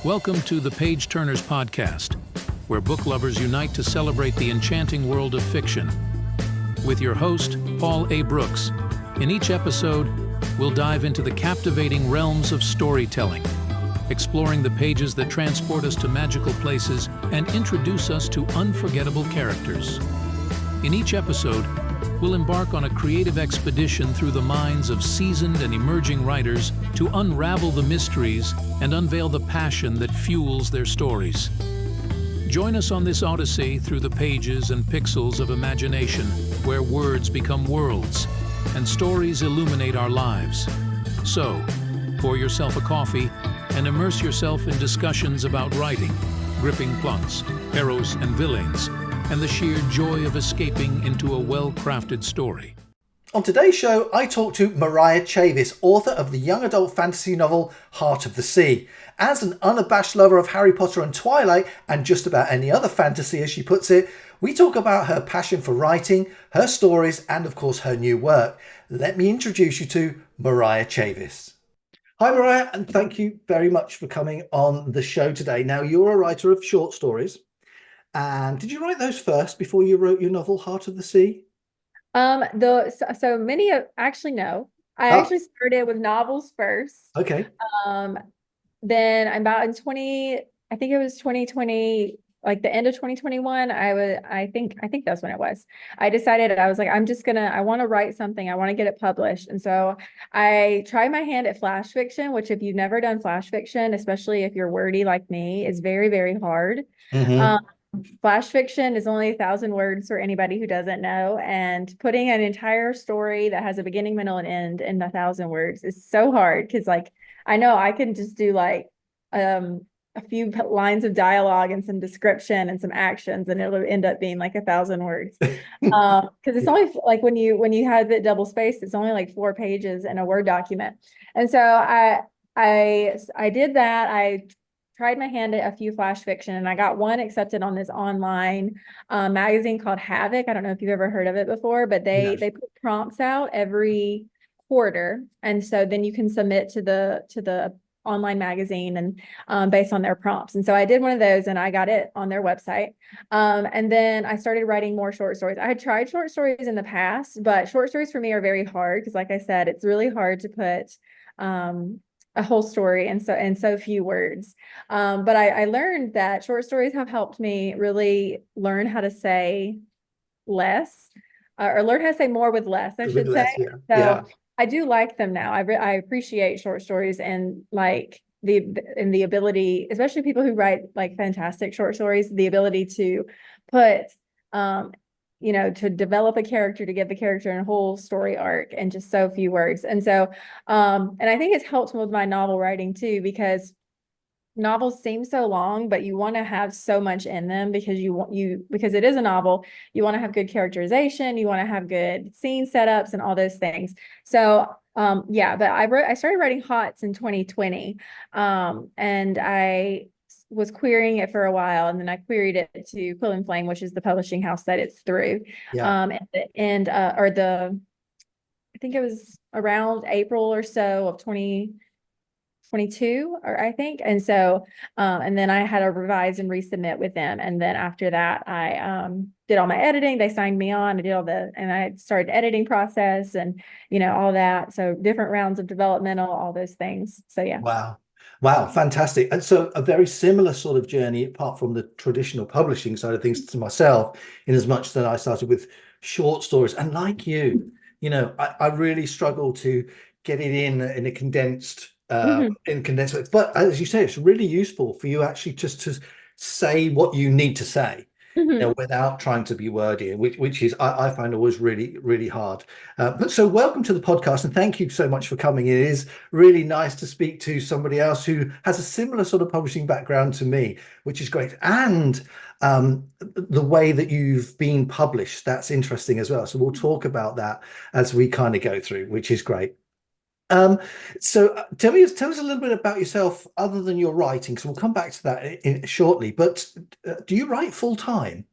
Welcome to the Page Turnerz podcast, where book lovers unite to celebrate the enchanting world of fiction. With your host, Paul A. Brooks. In each episode, we'll dive into the captivating realms of storytelling, exploring the pages that transport us to magical places and introduce us to unforgettable characters. In each episode, we'll embark on a creative expedition through the minds of seasoned and emerging writers to unravel the mysteries and unveil the passion that fuels their stories. Join us on this odyssey through the pages and pixels of imagination, where words become worlds and stories illuminate our lives. So, pour yourself a coffee and immerse yourself in discussions about writing, gripping plots, heroes and villains, and the sheer joy of escaping into a well-crafted story. On today's show, I talk to Moriah Chavis, author of the young adult fantasy novel Heart of the Sea. As an unabashed lover of Harry Potter and Twilight, and just about any other fantasy as she puts it, we talk about her passion for writing, her stories, and of course her new work. Let me introduce you to Moriah Chavis. Hi Moriah, and thank you very much for coming on the show today. Now, you're a writer of short stories. And did you write those first before you wrote your novel Heart of the Sea? So many of actually no. I actually started with novels first. Okay. Then about in 2020, like the end of 2021, I think that's when it was. I decided I was like, I want to write something. I want to get it published. And so I tried my hand at flash fiction, which if you've never done flash fiction, especially if you're wordy like me, is very, very hard. Mm-hmm. Flash fiction is only 1,000 words for anybody who doesn't know, and putting an entire story that has a beginning, middle, and end in 1,000 words is so hard because, like, I know I can just do like a few lines of dialogue and some description and some actions, and it'll end up being like 1,000 words. Because it's only like when you have it double spaced, it's only like 4 pages in a Word document, and so I did that. I tried my hand at a few flash fiction, and I got one accepted on this online magazine called Havoc. I don't know if you've ever heard of it before, but they put prompts out every quarter, and so then you can submit to the online magazine and based on their prompts. And so I did one of those, and I got it on their website. And then I started writing more short stories. I had tried short stories in the past, but short stories for me are very hard because, like I said, it's really hard to put a whole story in so few words. But I learned that short stories have helped me really learn how to say less, or learn how to say more with less, I should say. Yeah. So Yeah. I do like them now. I appreciate short stories and like the ability, especially people who write like fantastic short stories, the ability to put to develop a character, to give the character a whole story arc in just so few words. And so, and I think it's helped with my novel writing too, because novels seem so long, but you want to have so much in them because because it is a novel, you want to have good characterization, you want to have good scene setups and all those things. So, but I started writing HOTS in 2020, and I was querying it for a while, and then I queried it to Quill and Flame, which is the publishing house that it's through. Yeah. I think it was around April or so of 2022, or I think. And so, and then I had to revise and resubmit with them. And then after that, I did all my editing. They signed me on. And I started editing process and, all that. So different rounds of developmental, all those things. So yeah. Wow, fantastic. And so a very similar sort of journey, apart from the traditional publishing side of things, to myself, in as much that I started with short stories. And like you, I really struggle to get it in a condensed way. But as you say, it's really useful for you actually just to say what you need to say. Without trying to be wordy, which is I find always really, really hard. But so welcome to the podcast, and thank you so much for coming. It is really nice to speak to somebody else who has a similar sort of publishing background to me, which is great. And the way that you've been published, that's interesting as well. So we'll talk about that as we kind of go through, which is great. So tell us a little bit about yourself other than your writing, so we'll come back to that shortly. But do you write full time?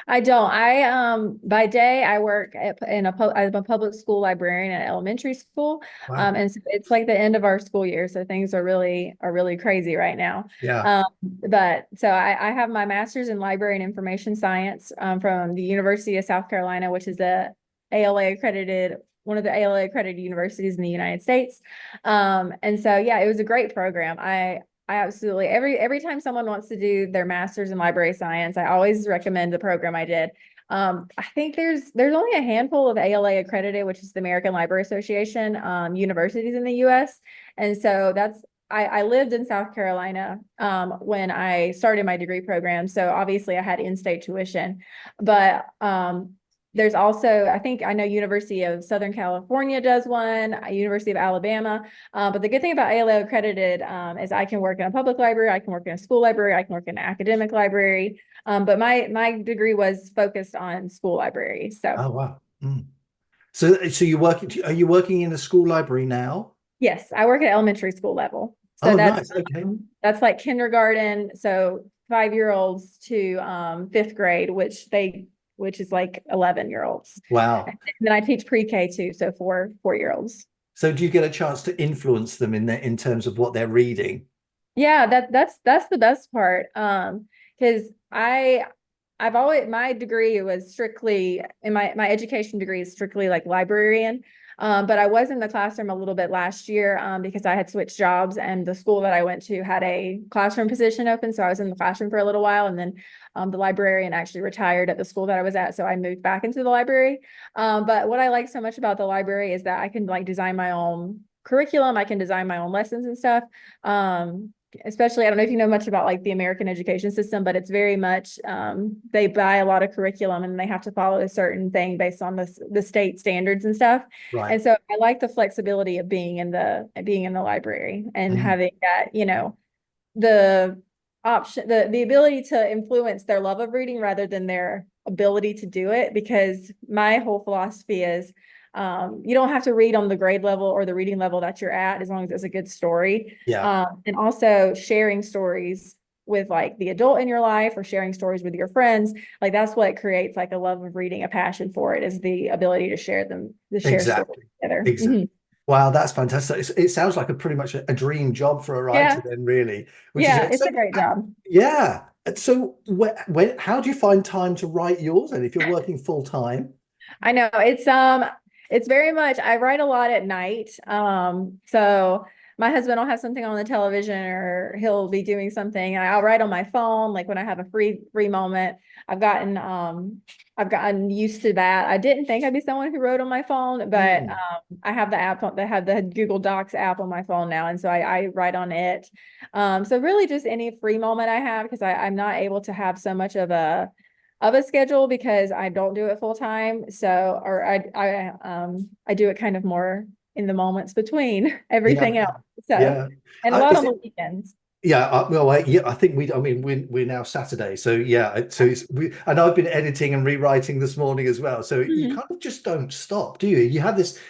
I don't. By day I work I'm a public school librarian at elementary school. Wow. And so it's like the end of our school year, so things are really crazy right now. Yeah. But so I have my master's in library and information science from the University of South Carolina, which is the ALA accredited one of the ALA accredited universities in the United States. And so yeah, it was a great program. I absolutely every time someone wants to do their master's in library science, I always recommend the program I did. I think there's only a handful of ALA accredited, which is the American Library Association, universities in the US. And so I lived in South Carolina when I started my degree program. So obviously I had in-state tuition, but there's also, I know University of Southern California does one, University of Alabama. But the good thing about ALA accredited is I can work in a public library, I can work in a school library, I can work in an academic library. But my degree was focused on school libraries. So Oh, wow. Mm. So are you working in a school library now? yes, I work at elementary school level. So Oh, nice. Okay. that's like kindergarten, so 5-year-olds to fifth grade, which is like 11-year-olds. Wow. And then I teach pre-K too, so 4-year-olds. So do you get a chance to influence them in terms of what they're reading? Yeah, that's the best part. Because I've always my degree was strictly in my education degree is strictly like librarian. But I was in the classroom a little bit last year because I had switched jobs and the school that I went to had a classroom position open. So I was in the classroom for a little while, and then the librarian actually retired at the school that I was at. So I moved back into the library. But what I like so much about the library is that I can like design my own curriculum. I can design my own lessons and stuff. Especially, I don't know if you know much about like the American education system, but it's very much they buy a lot of curriculum and they have to follow a certain thing based on the state standards and stuff. Right. And so I like the flexibility of being in the library and having that, the option, the ability to influence their love of reading rather than their ability to do it. Because my whole philosophy is you don't have to read on the grade level or the reading level that you're at, as long as it's a good story. Yeah. And also sharing stories with like the adult in your life or sharing stories with your friends. Like that's what creates like a love of reading, a passion for it, is the ability to share stories together. Exactly. Wow, that's fantastic. It sounds like pretty much a dream job for a writer then, really. It's a great job. Yeah. So how do you find time to write yours? And if you're working full time? I know it's very much, I write a lot at night. So my husband will have something on the television or he'll be doing something. I'll write on my phone, like when I have a free moment. I've gotten used to that. I didn't think I'd be someone who wrote on my phone, but I have the app they have the Google Docs app on my phone now. And so I write on it. So really just any free moment I have, because I'm not able to have so much of a schedule because I don't do it full time. So, or I do it kind of more in the moments between everything else. So, and a lot on the weekends. I think we're now Saturday. So and I've been editing and rewriting this morning as well. So you kind of just don't stop, do you? You have this,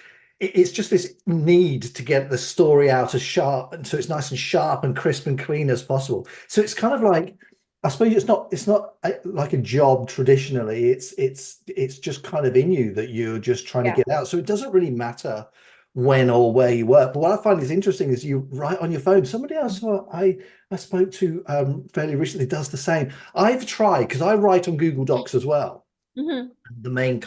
it's just this need to get the story out as sharp, and so it's nice and sharp and crisp and clean as possible. So it's kind of like, I suppose it's not like a job traditionally. It's just kind of in you that you're just trying to get out. So it doesn't really matter when or where you work. But what I find is interesting is you write on your phone. Somebody else who I spoke to fairly recently does the same. I've tried, because I write on Google Docs as well. The main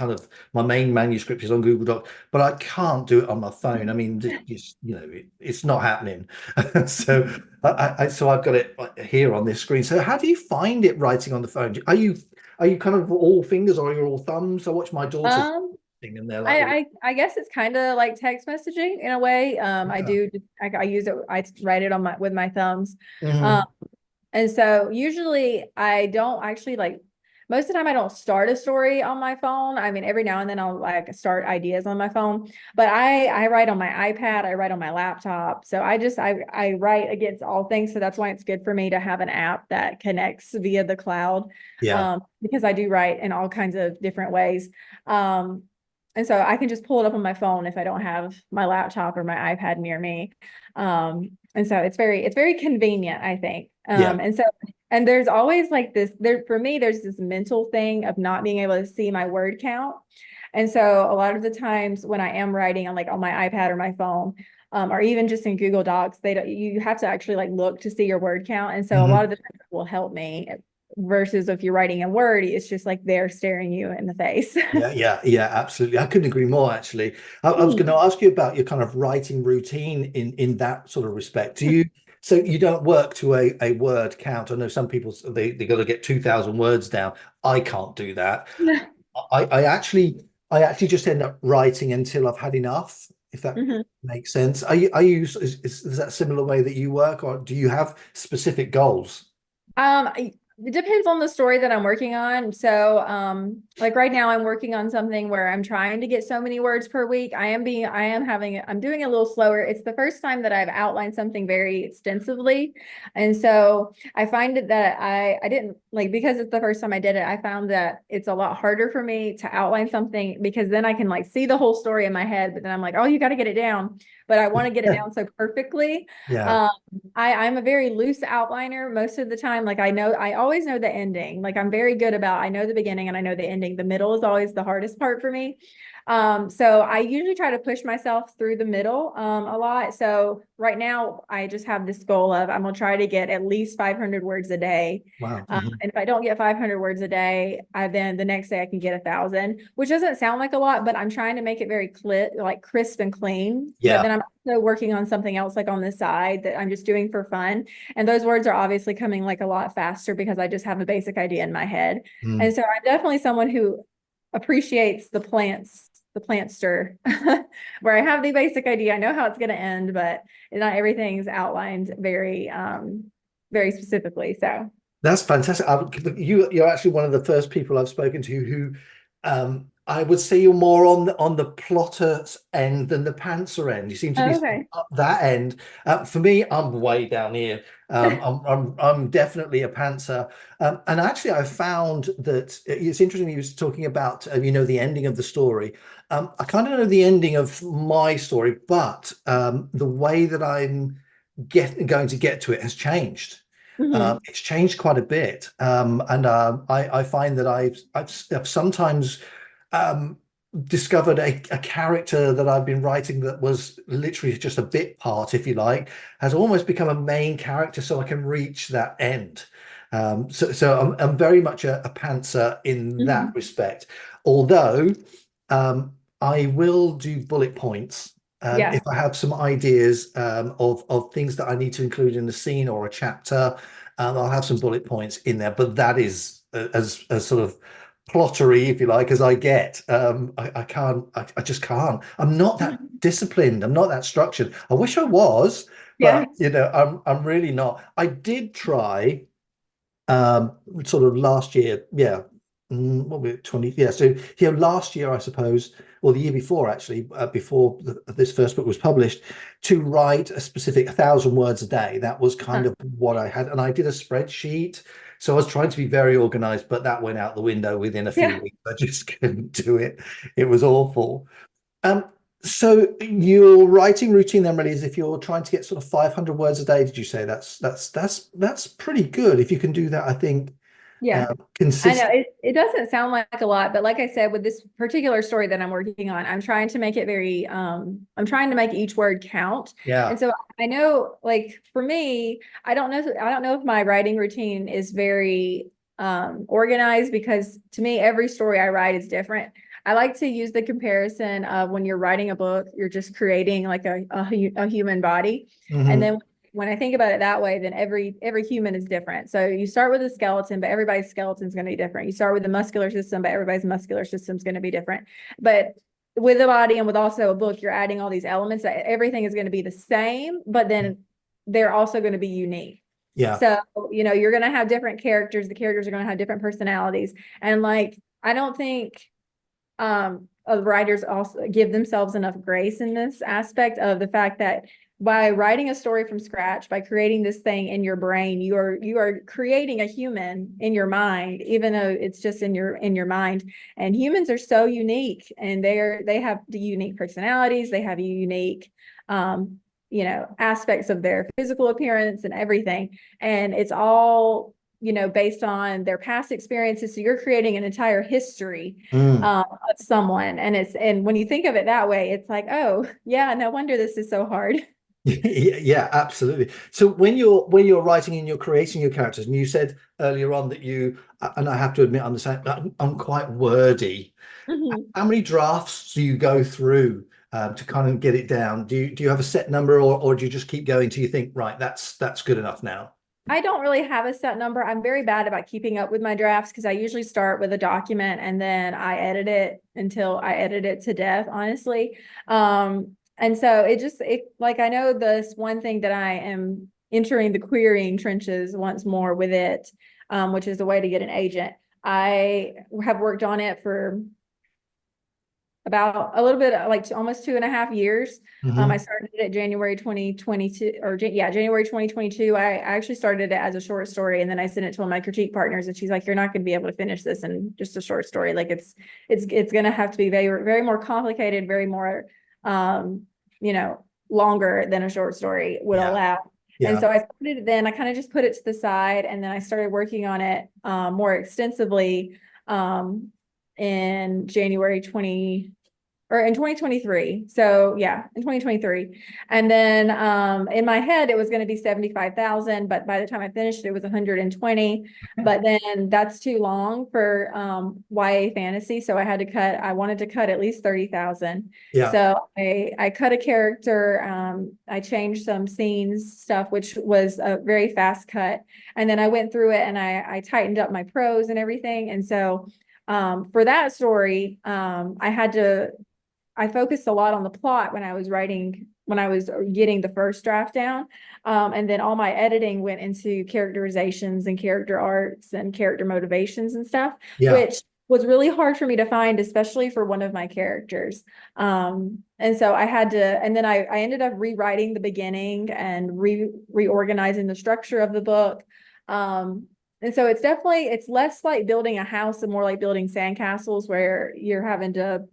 my main manuscript is on Google Docs, but I can't do it on my phone. I mean, it's not happening. So I've got it here on this screen. So how do you find it writing on the phone? Are you kind of all fingers or are you all thumbs? I watch my daughter thing and they're like, I guess it's kind of like text messaging in a way. I use it. I write it with my thumbs. And so usually I don't actually most of the time I don't start a story on my phone. I mean, every now and then I'll like start ideas on my phone, but I write on my iPad, I write on my laptop. So I write against all things. So that's why it's good for me to have an app that connects via the cloud. Because I do write in all kinds of different ways. And so I can just pull it up on my phone if I don't have my laptop or my iPad near me. And so it's very convenient, I think. And so And there's always like this, there for me, there's this mental thing of not being able to see my word count. And so a lot of the times when I am writing on like on my iPad or my phone, or even just in Google Docs, they don't, you have to actually like look to see your word count. And so a lot of the times it will help me versus if you're writing in Word, it's just like they're staring you in the face. Yeah, absolutely. I couldn't agree more, actually. I was going to ask you about your kind of writing routine in that sort of respect. So you don't work to a word count? I know some people, they got to get 2,000 words down. I can't do that. I actually just end up writing until I've had enough, if that Mhm. makes sense. Is that a similar way that you work, or do you have specific goals? It depends on the story that I'm working on. So, like right now I'm working on something where I'm trying to get so many words per week. I'm doing a little slower. It's the first time that I've outlined something very extensively. And so I find it that I didn't like, because it's the first time I did it, I found that it's a lot harder for me to outline something because then I can like see the whole story in my head, but then I'm like, oh, you got to get it down. But I want to get it down so perfectly. Yeah. Um, I'm a very loose outliner most of the time. Like I always know the ending. Like I'm very good about, I know the beginning and I know the ending. The middle is always the hardest part for me. So I usually try to push myself through the middle, a lot. So right now I just have this goal of, I'm gonna try to get at least 500 words a day. Wow. And if I don't get 500 words a day, then the next day I can get 1,000, which doesn't sound like a lot, but I'm trying to make it very like crisp and clean. But Yeah. then I'm also working on something else like on the side that I'm just doing for fun. And those words are obviously coming like a lot faster because I just have a basic idea in my head. Mm. And so I'm definitely someone who appreciates the plantster, where I have the basic idea. I know how it's going to end, but not everything's outlined very specifically. So That's fantastic. You're actually one of the first people I've spoken to who, I would say you're more on the plotter's end than the pantser end. You seem to be okay. up that end. For me, I'm way down here. I'm definitely a pantser. And actually, I found that it's interesting. You was talking about the ending of the story. I kind of know the ending of my story, but the way that I'm going to get to it has changed. Mhm. It's changed quite a bit, and I find that I've sometimes um, discovered a character that I've been writing that was literally just a bit part, if you like, has almost become a main character, so I can reach that end. So I'm very much a pantser in that Mhm. respect. Although I will do bullet points. If Yeah. I have some ideas of things that I need to include in a scene or a chapter, I'll have some bullet points in there. But that is as sort of plottery, if you like, as I get. I can't. I just can't. I'm not that Mhm. disciplined. I'm not that structured. I wish I was, Yeah. but I'm really not. I did try sort of last year, yeah. What were it, 20? Yeah, so last year, I suppose, or the year before, actually, before this first book was published, to write a specific 1,000 words a day. That was kind Huh. of what I had, and I did a spreadsheet. So I was trying to be very organized, but that went out the window within a few Yeah. weeks. I just couldn't do it. It was awful. Um, so your writing routine then really is, if you're trying to get sort of 500 words a day, did you say? That's pretty good if you can do that, I think, Yeah. I know consistent. it doesn't sound like a lot, but like I said, with this particular story that I'm working on, I'm trying to make it I'm trying to make each word count. Yeah. And so I know, like for me, I don't know if my writing routine is very organized, because to me, every story I write is different. I like to use the comparison of when you're writing a book, you're just creating like a human body. And Hmm. then when I think about it that way, then every human is different. So you start with a skeleton, but everybody's skeleton is going to be different. You start with the muscular system, but everybody's muscular system is going to be different. But with a body and with also a book, you're adding all these elements that everything is going to be the same, but then they're also going to be unique. Yeah. So, you're going to have different characters. The characters are going to have different personalities. And like, I don't think writers also give themselves enough grace in this aspect of the fact that by writing a story from scratch, by creating this thing in your brain, you are creating a human in your mind, even though it's just in your mind. And humans are so unique, and they have the unique personalities, they have unique aspects of their physical appearance and everything. And it's all based on their past experiences. So you're creating an entire history Mm. of someone. And when you think of it that way, it's like, oh yeah, no wonder this is so hard. Yeah, absolutely. So when you're writing and you're creating your characters, and you said earlier on that and I have to admit, I'm the same. I'm quite wordy. Mhm. How many drafts do you go through to kind of get it down? Do you have a set number, or do you just keep going till you think, right, that's good enough now? I don't really have a set number. I'm very bad about keeping up with my drafts because I usually start with a document and then I edit it until I edit it to death, honestly. And so like I know this one thing that I am entering the querying trenches once more with it, which is the way to get an agent. I have worked on it for about a little bit like almost 2.5 years. I Hmm. started it January 2022 January 2022. I actually started it as a short story and then I sent it to one of my critique partners and she's like, you're not going to be able to finish this in just a short story. Like it's going to have to be very, very more complicated, very more, longer than a short story would Yeah, allow. And yeah. so I started it then, I kind of just put it to the side and then I started working on it more extensively in in 2023. So yeah, in 2023. And then in my head it was going to be 75,000, but by the time I finished it was 120. But then that's too long for YA fantasy. So I wanted to cut at least 30,000. Yeah. So I cut a character, I changed some scenes stuff, which was a very fast cut. And then I went through it and I tightened up my prose and everything. And so for that story, I focused a lot on the plot when I was getting the first draft down. And then all my editing went into characterizations and character arcs and character motivations and stuff, Yeah. which was really hard for me to find, especially for one of my characters. And so and then I ended up rewriting the beginning and reorganizing the structure of the book. And so it's less like building a house and more like building sandcastles where you're having to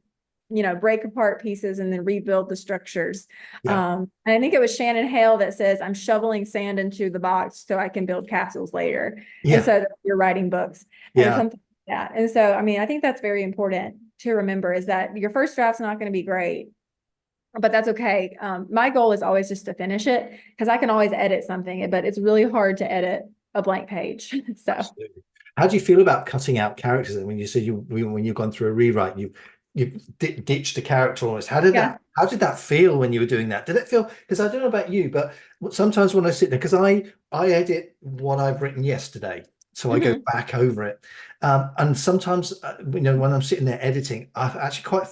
break apart pieces and then rebuild the structures. Yeah. And I think it was Shannon Hale that says, I'm shoveling sand into the box so I can build castles later. And Yeah. so you're writing books and Yeah. something like that. And so, I mean, I think that's very important to remember is that your first draft's not going to be great, but that's okay. My goal is always just to finish it because I can always edit something, but it's really hard to edit a blank page. So. Absolutely. How do you feel about cutting out characters? And when you say when you've gone through a rewrite, you ditched a character almost. Yeah. How did that feel when you were doing that? Did it feel, because I don't know about you, but sometimes when I sit there, because I edit what I've written yesterday, so I go Mhm. back over it, and sometimes when I'm sitting there editing, I actually I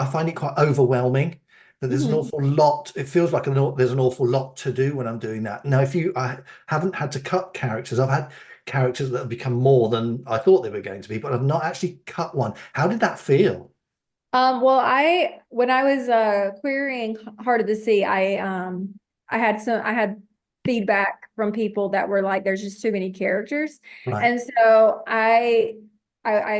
find it quite overwhelming. That there's an Mhm. awful lot. It feels like there's an awful lot to do when I'm doing that. Now, I haven't had to cut characters. I've had characters that have become more than I thought they were going to be, but I've not actually cut one. How did that feel? Well, when I was querying Heart of the Sea, I had feedback from people that were like, there's just too many characters. Right. And so I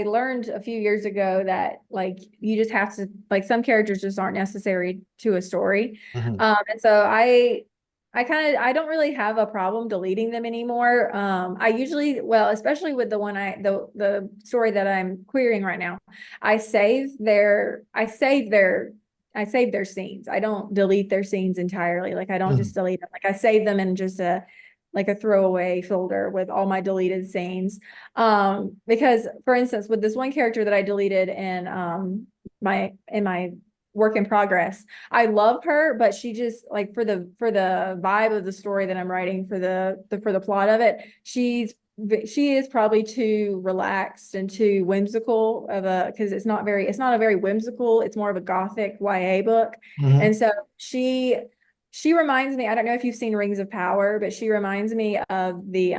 learned a few years ago that like you just have to like some characters just aren't necessary to a story. Hmm. And so I don't really have a problem deleting them anymore. I usually, well, especially with the story that I'm querying right now, I save their scenes. I don't delete their scenes entirely. Like I don't Hmm. just delete them. Like I save them in just like a throwaway folder with all my deleted scenes. Because for instance, with this one character that I deleted in my work in progress, I love her, but she just like for the vibe of the story that I'm writing for the plot of it, she is probably too relaxed and too whimsical of a because it's not a very whimsical, it's more of a gothic YA book. Hmm. And so she reminds me, I don't know if you've seen Rings of Power, but she reminds me of the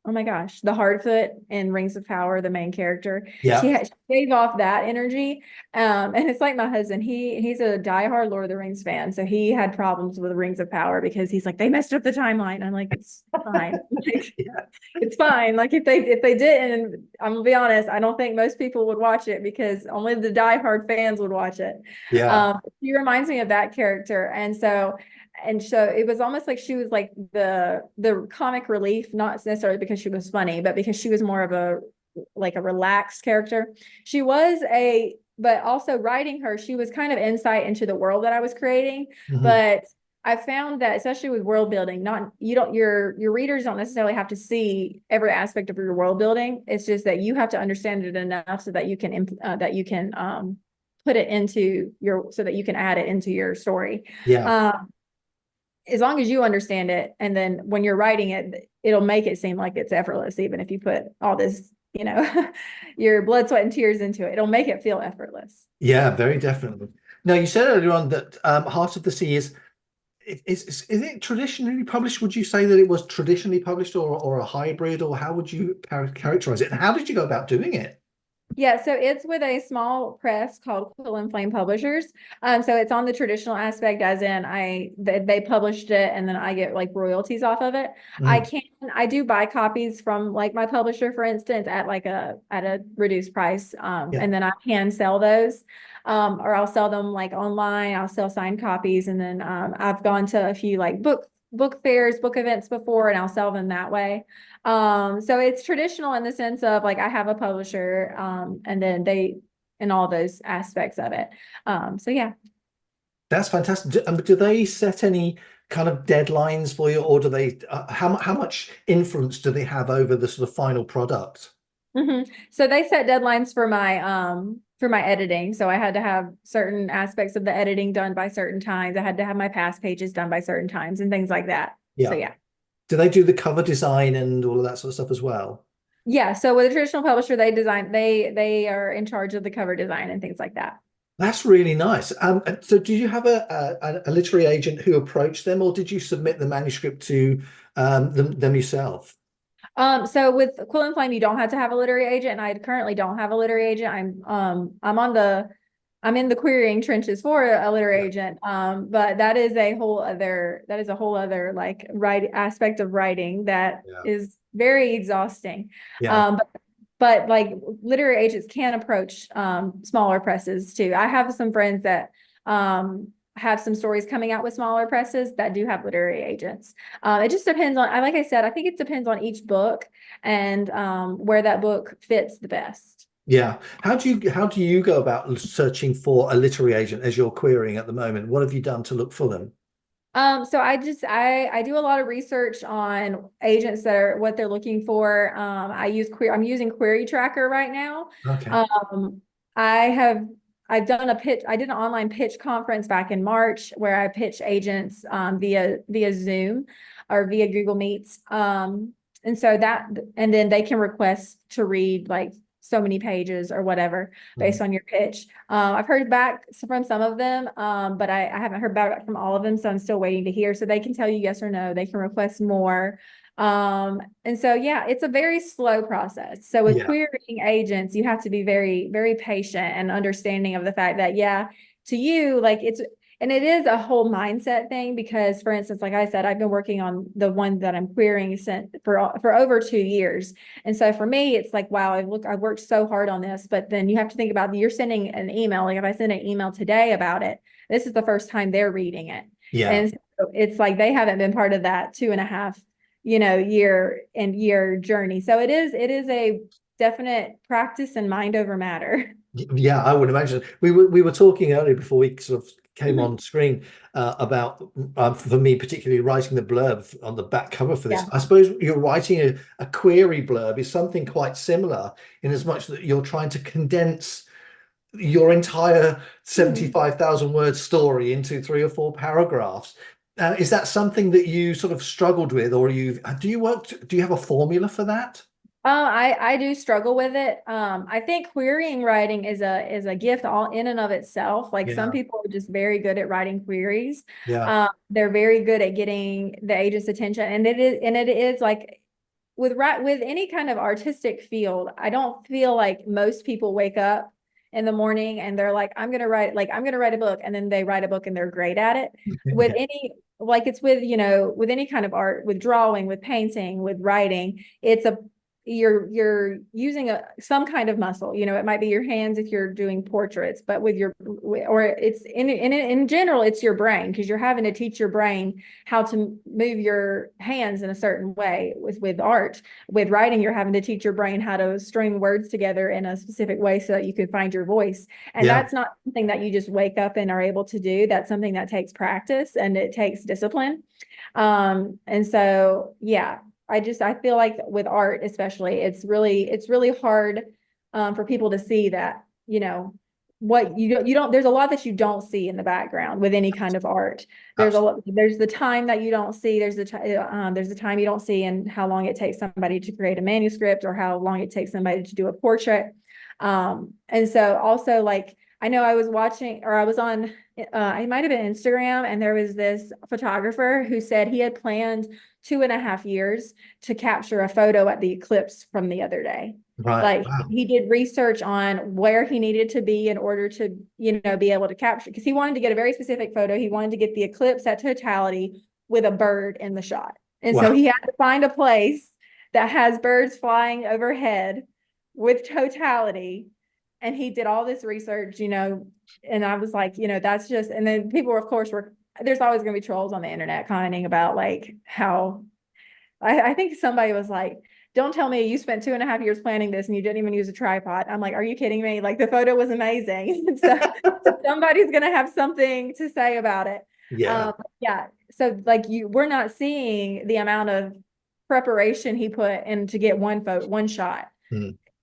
oh my gosh, the Hardfoot in Rings of Power, the main character. Yeah. She gave off that energy. And it's like my husband, he's a diehard Lord of the Rings fan. So he had problems with Rings of Power because he's like, they messed up the timeline. I'm like, it's fine. Like, Yeah. it's fine. Like if they didn't, I'm gonna be honest, I don't think most people would watch it because only the diehard fans would watch it. Yeah. She reminds me of that character. And so and so it was almost like she was like the comic relief, not necessarily because she was funny, but because she was more of a like a relaxed character. She was but also writing her, she was kind of insight into the world that I was creating. Mhm. But I found that especially with world building, not you don't your readers don't necessarily have to see every aspect of your world building. It's just that you have to understand it enough so that you can put it into your so that you can add it into your story. Yeah. As long as you understand it, and then when you're writing it, it'll make it seem like it's effortless, even if you put all this, your blood, sweat, and tears into it. It'll make it feel effortless. Yeah, very definitely. Now, you said earlier on that Heart of the Sea is it traditionally published? Would you say that it was traditionally published or a hybrid, or how would you characterize it? And how did you go about doing it? Yeah, so it's with a small press called Quill and Flame Publishers. So it's on the traditional aspect, as in they published it and then I get like royalties off of it. Mm, I do buy copies from like my publisher, for instance, at a reduced price. yeah. And then I can sell those. Or I'll sell them like online. I'll sell signed copies, and then I've gone to a few like book fairs, book events before, and I'll sell them that way. So it's traditional in the sense of like I have a publisher, and then and all those aspects of it. So yeah. That's fantastic. Do they set any kind of deadlines for you, or do they how much influence do they have over the sort of final product? So they set deadlines for my editing. So I had to have certain aspects of the editing done by certain times. I had to have my past pages done by certain times and things like that. So Yeah. yeah. Do they do the cover design and all of that sort of stuff as well? Yeah. So with a traditional publisher, they are in charge of the cover design and things like that. That's really nice. So did you have a literary agent who approached them, or did you submit the manuscript to them yourself? So with Quill and Flame, you don't have to have a literary agent, and I currently don't have a literary agent. I'm in the querying trenches for a literary Yeah. agent. But that is a whole other like aspect of writing that Yeah. is very exhausting. Yeah. But like literary agents can approach smaller presses too. I have some friends that have some stories coming out with smaller presses that do have literary agents. It just depends on, like I said, I think it depends on each book and where that book fits the best. Yeah. How do you go about searching for a literary agent as you're querying at the moment? What have you done to look for them? So I do a lot of research on agents that are what they're looking for. I'm using Query Tracker right now. Okay. Um, I've done I did an online pitch conference back in March where I pitch agents via Zoom or via Google Meets. And then they can request to read like so many pages or whatever based on your pitch. I've heard back from some of them, but I haven't heard back from all of them, so I'm still waiting to hear. So they can tell you yes or no. They can request more. And so yeah, it's a very slow process. So with Yeah. querying agents, you have to be very, very patient and understanding of the fact that yeah, to you, like and it is a whole mindset thing because, for instance, like I said, I've been working on the one that I'm querying for over 2 years. And so for me, it's like, wow, I've worked so hard on this, but then you have to think about you're sending an email. Like if I send an email today about it, this is the first time they're reading it. Yeah. And so it's like they haven't been part of that 2.5, year journey. So it is a definite practice and mind over matter. Yeah, I would imagine. We were talking earlier before we sort of came on screen about for me particularly writing the blurb on the back cover for this. Yeah. I suppose you're writing a query blurb is something quite similar in as much that you're trying to condense your entire 75,000 word story into 3 or 4 paragraphs. Is that something that you sort of struggled with, or do you have a formula for that? I do struggle with it. I think querying writing is a gift all in and of itself. Like some Yeah. people are just very good at writing queries. Yeah. They're very good at getting the agent's attention, and it is like with any kind of artistic field. I don't feel like most people wake up in the morning and they're like, I'm gonna write a book, and then they write a book and they're great at it. With Yeah. any like it's with with any kind of art, with drawing, with painting, with writing, you're using some kind of muscle. It might be your hands if you're doing portraits, but or it's in general, it's your brain, because you're having to teach your brain how to move your hands in a certain way. With art, with writing, you're having to teach your brain how to string words together in a specific way so that you can find your voice. And that's not something that you just wake up and are able to do. That's something that takes practice and it takes discipline. And so, yeah, I feel like with art, especially, it's really hard for people to see that, what you don't, there's a lot that you don't see in the background with any kind of art. There's the time that you don't see. There's the time you don't see, and how long it takes somebody to create a manuscript, or how long it takes somebody to do a portrait. And so also, like, I know I was watching, or I was on, it might have been Instagram, and there was this photographer who said he had planned 2.5 years to capture a photo at the eclipse from the other day. Right. Like, Wow. he did research on where he needed to be in order to, be able to capture, because he wanted to get a very specific photo. He wanted to get the eclipse at totality with a bird in the shot. And so Wow. he had to find a place that has birds flying overhead with totality. And he did all this research, and I was like, that's just, and then people, of course, there's always going to be trolls on the internet commenting about, like, how, I think somebody was like, don't tell me you spent 2.5 years planning this and you didn't even use a tripod. I'm like, are you kidding me? Like, the photo was amazing. So somebody's going to have something to say about it. Yeah. Yeah. So, like, we're not seeing the amount of preparation he put in to get one shot.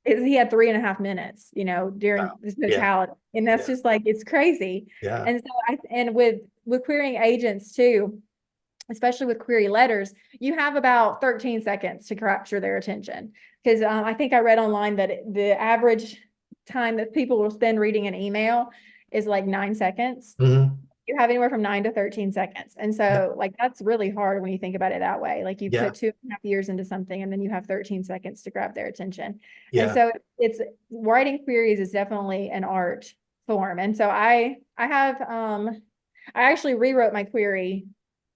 He had 3.5 minutes, during Wow. the totality. And that's just like, it's crazy. Yeah. And so and with querying agents too, especially with query letters, you have about 13 seconds to capture their attention. Because I think I read online that the average time that people will spend reading an email is like 9 seconds. You have anywhere from 9 to 13 seconds. And so, like, that's really hard when you think about it that way. Like, you put 2.5 years into something, and then you have 13 seconds to grab their attention. And so it's writing queries is definitely an art form. And so I actually rewrote my query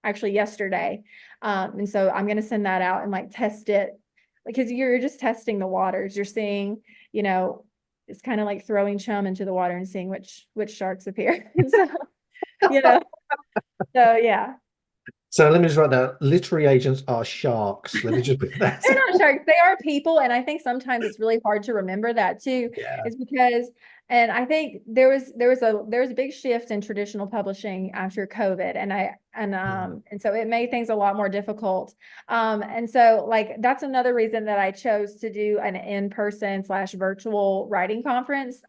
actually yesterday. And so I'm going to send that out and, like, test it, because you're just testing the waters. You're seeing, it's kind of like throwing chum into the water and seeing which sharks appear. So, so yeah. So let me just write down, literary agents are sharks. Let me just put that. They're not sharks. They are people. And I think sometimes it's really hard to remember that too. Yeah. Is because, and I think there was a big shift in traditional publishing after COVID. And so it made things a lot more difficult. And so, like, that's another reason that I chose to do an in-person / virtual writing conference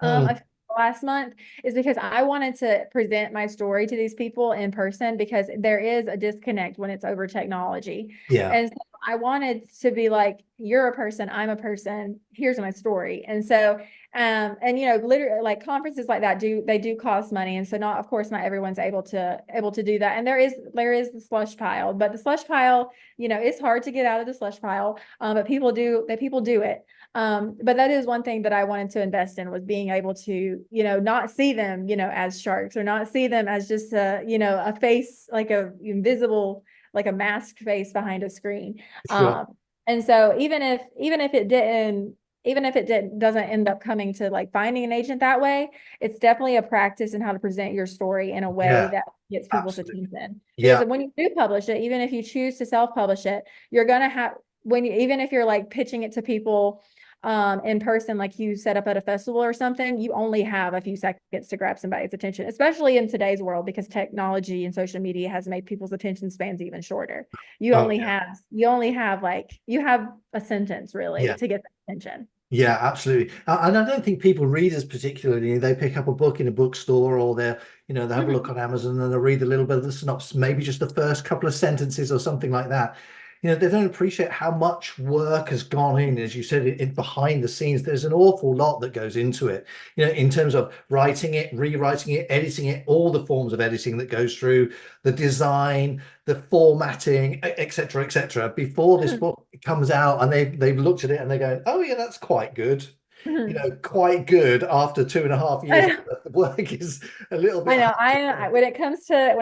last month, is because I wanted to present my story to these people in person, because there is a disconnect when it's over technology. Yeah. And so I wanted to be like, you're a person, I'm a person, here's my story. And so, and literally, like, conferences like that do cost money. And so, of course, not everyone's able to do that. And there is the slush pile, but the slush pile, it's hard to get out of the slush pile. But people do it. But that is one thing that I wanted to invest in, was being able to, not see them, as sharks, or not see them as just a face, like a invisible, like a masked face behind a screen. Sure. And so even if it doesn't end up coming to, like, finding an agent that way, it's definitely a practice in how to present your story in a way that gets people's attention. Because when you do publish it, even if you choose to self-publish it, you're going to have, even if you're, like, pitching it to people in person, like you set up at a festival or something, you only have a few seconds to grab somebody's attention, especially in today's world, because technology and social media has made people's attention spans even shorter. You have a sentence really to get the attention. Yeah, absolutely. And I don't think people, readers particularly, they pick up a book in a bookstore, or they have a look on Amazon, and they'll read a little bit of the synopsis, maybe just the first couple of sentences or something like that. They don't appreciate how much work has gone in, as you said, in behind the scenes. There's an awful lot that goes into it, in terms of writing it, rewriting it, editing it, all the forms of editing that goes through, the design, the formatting, etc., etc. Before this book comes out, and they've looked at it and they're going, oh yeah, that's quite good. Quite good after 2.5 years. The work is a little bit. I know. When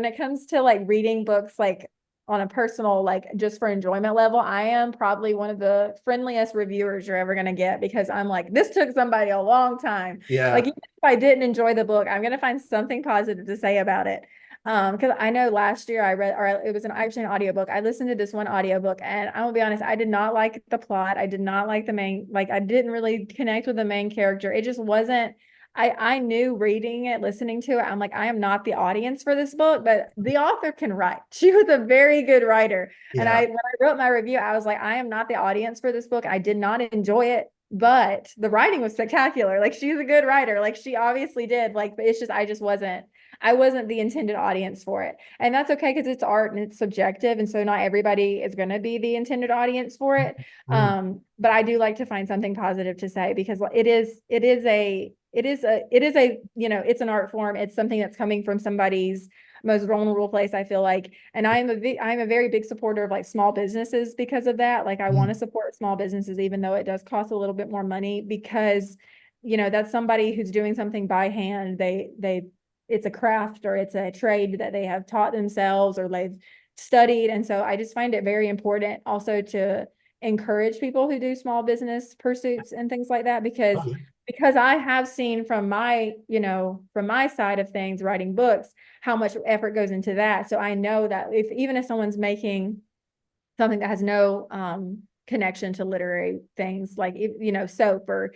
it comes to like reading books, like, on a personal, like just for enjoyment level, I am probably one of the friendliest reviewers you're ever going to get, because I'm like, this took somebody a long time. Yeah. Like, even if I didn't enjoy the book, I'm going to find something positive to say about it. Because I know last year I read, or it was actually an audiobook. I listened to this one audiobook, and I'm gonna be honest, I did not like the plot. I did not like the main, like I didn't really connect with the main character. It just wasn't, I knew reading it, listening to it, I'm like, I am not the audience for this book, but the author can write. She was a very good writer. And Yeah. when I wrote my review, I was like, I am not the audience for this book. I did not enjoy it, but the writing was spectacular. Like, she's a good writer. Like, she obviously did. Like, but it's just, I wasn't the intended audience for it. And that's okay, because it's art and it's subjective. And so not everybody is going to be the intended audience for it. But I do like to find something positive to say, because it's an art form. It's something that's coming from somebody's most vulnerable place, I feel like. And I'm a very big supporter of like small businesses because of that. Like, I want to support small businesses, even though it does cost a little bit more money, because, that's somebody who's doing something by hand. It's a craft, or it's a trade that they have taught themselves or they've studied. And so I just find it very important also to encourage people who do small business pursuits and things like that, because I have seen from my side of things, writing books, how much effort goes into that. So I know that even if someone's making something that has no connection to literary things, like, soap or,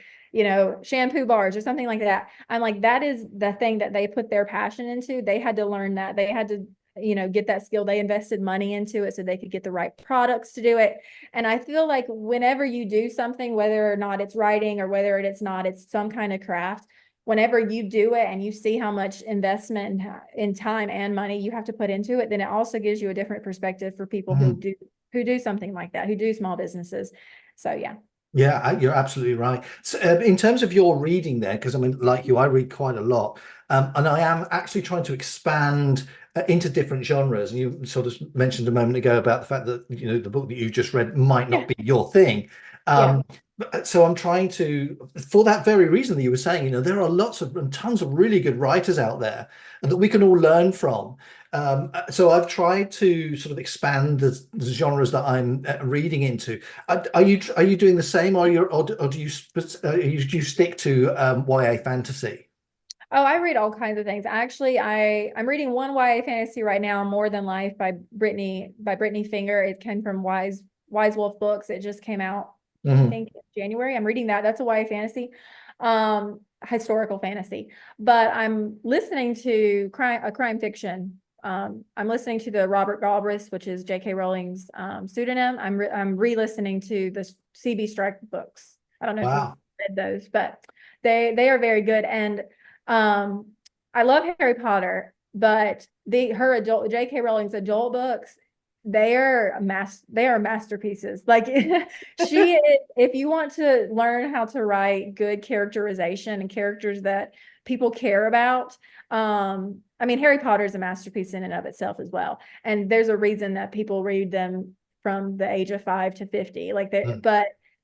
shampoo bars or something like that, I'm like, that is the thing that they put their passion into. They had to learn that. They had to, get that skill. They invested money into it so they could get the right products to do it. And I feel like whenever you do something, whether or not it's writing or whether it's not, it's some kind of craft, whenever you do it and you see how much investment in time and money you have to put into it, then it also gives you a different perspective for people who do something like that, who do small businesses. So, yeah. Yeah, you're absolutely right. So, in terms of your reading there, because I mean, like you, I read quite a lot, and I am actually trying to expand into different genres. And you sort of mentioned a moment ago about the fact that, the book that you just read might not be your thing. Yeah. So I'm trying to, for that very reason that you were saying, there are lots of and tons of really good writers out there that we can all learn from. So I've tried to sort of expand the genres that I'm reading into. Are you doing the same, or do you stick to YA fantasy? Oh, I read all kinds of things. Actually, I'm reading one YA fantasy right now, More Than Life by Brittany Finger. It came from Wise Wolf Books. It just came out, I think, in January. I'm reading that. That's a YA fantasy, historical fantasy. But I'm listening to crime fiction. I'm listening to the Robert Galbraith, which is J.K. Rowling's pseudonym. I'm re-listening to the C.B. Strike books. I don't know if you've read those, but they are very good. And I love Harry Potter, but J.K. Rowling's adult books, they are masterpieces. Like, she is, if you want to learn how to write good characterization and characters that people care about, I mean, Harry Potter is a masterpiece in and of itself as well. And there's a reason that people read them from the age of 5 to 50.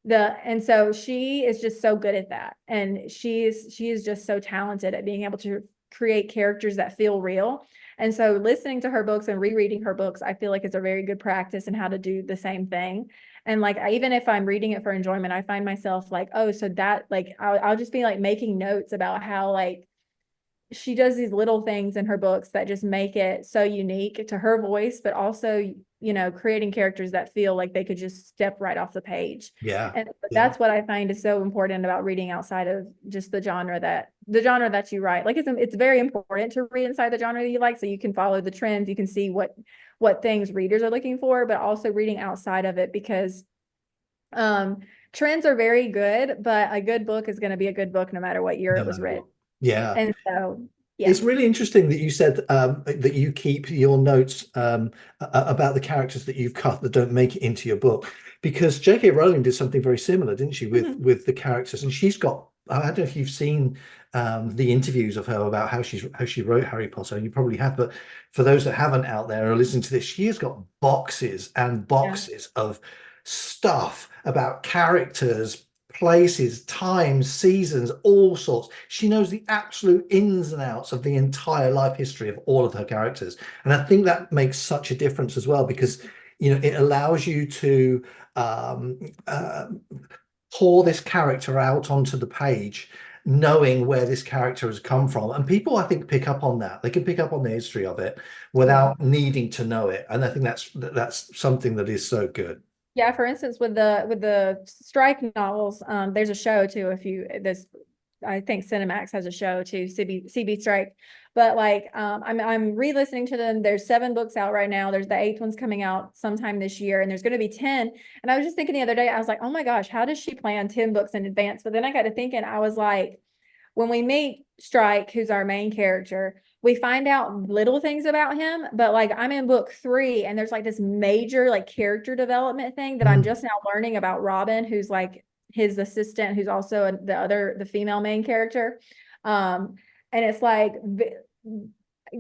And so she is just so good at that. And she is just so talented at being able to create characters that feel real. And so listening to her books and rereading her books, I feel like it's a very good practice in how to do the same thing. And like, even if I'm reading it for enjoyment, I find myself like, oh, so that, like, I'll just be like making notes about how, like, she does these little things in her books that just make it so unique to her voice, but also, creating characters that feel like they could just step right off the page. And that's what I find is so important about reading outside of just the genre that you write. Like, it's very important to read inside the genre that you like, so you can follow the trends, you can see what things readers are looking for, but also reading outside of it, because trends are very good, but a good book is going to be a good book no matter what year it was written. Yeah. And so, yeah. It's really interesting that you said that you keep your notes about the characters that you've cut that don't make it into your book, because J.K. Rowling did something very similar, didn't she, with the characters? And she's got, I don't know if you've seen the interviews of her about how she wrote Harry Potter. You probably have, but for those that haven't out there or listening to this, she has got boxes and boxes of stuff about characters, places, times, seasons, all sorts. She knows the absolute ins and outs of the entire life history of all of her characters. And I think that makes such a difference as well, because, you know, it allows you to um, uh, pour this character out onto the page, knowing where this character has come from. And people, I think, pick up on that. They can pick up on the history of it without needing to know it. And I think that's something that is so good. Yeah, for instance, with the strike novels, there's a show too. If you this, I think Cinemax has a show too, CB Strike. But like, I'm re-listening to them. There's 7 books out right now. There's the 8th one's coming out sometime this year, and there's going to be 10. And I was just thinking the other day, I was like, oh my gosh, how does she plan 10 books in advance? But then I got to thinking, I was like, when we meet Strike, who's our main character, we find out little things about him, but like I'm in book 3 and there's like this major like character development thing that I'm just now learning about Robin, who's like his assistant, who's also the female main character. And it's like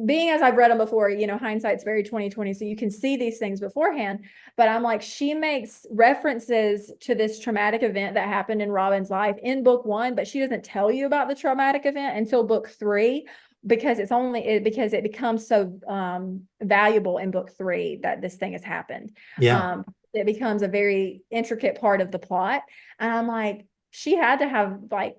being as I've read them before, you know, hindsight's very 2020, so you can see these things beforehand. But I'm like, she makes references to this traumatic event that happened in Robin's life in book 1, but she doesn't tell you about the traumatic event until book 3, because because it becomes so valuable in book 3 that this thing has happened. Yeah. It becomes a very intricate part of the plot. And I'm like, she had to have like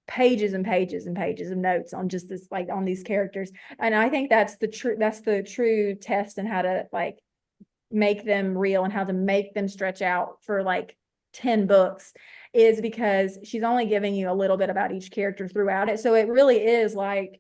pages and pages and pages of notes on just this, like on these characters. And I think that's the true test in how to like make them real and how to make them stretch out for like 10 books, is because she's only giving you a little bit about each character throughout it. So it really is like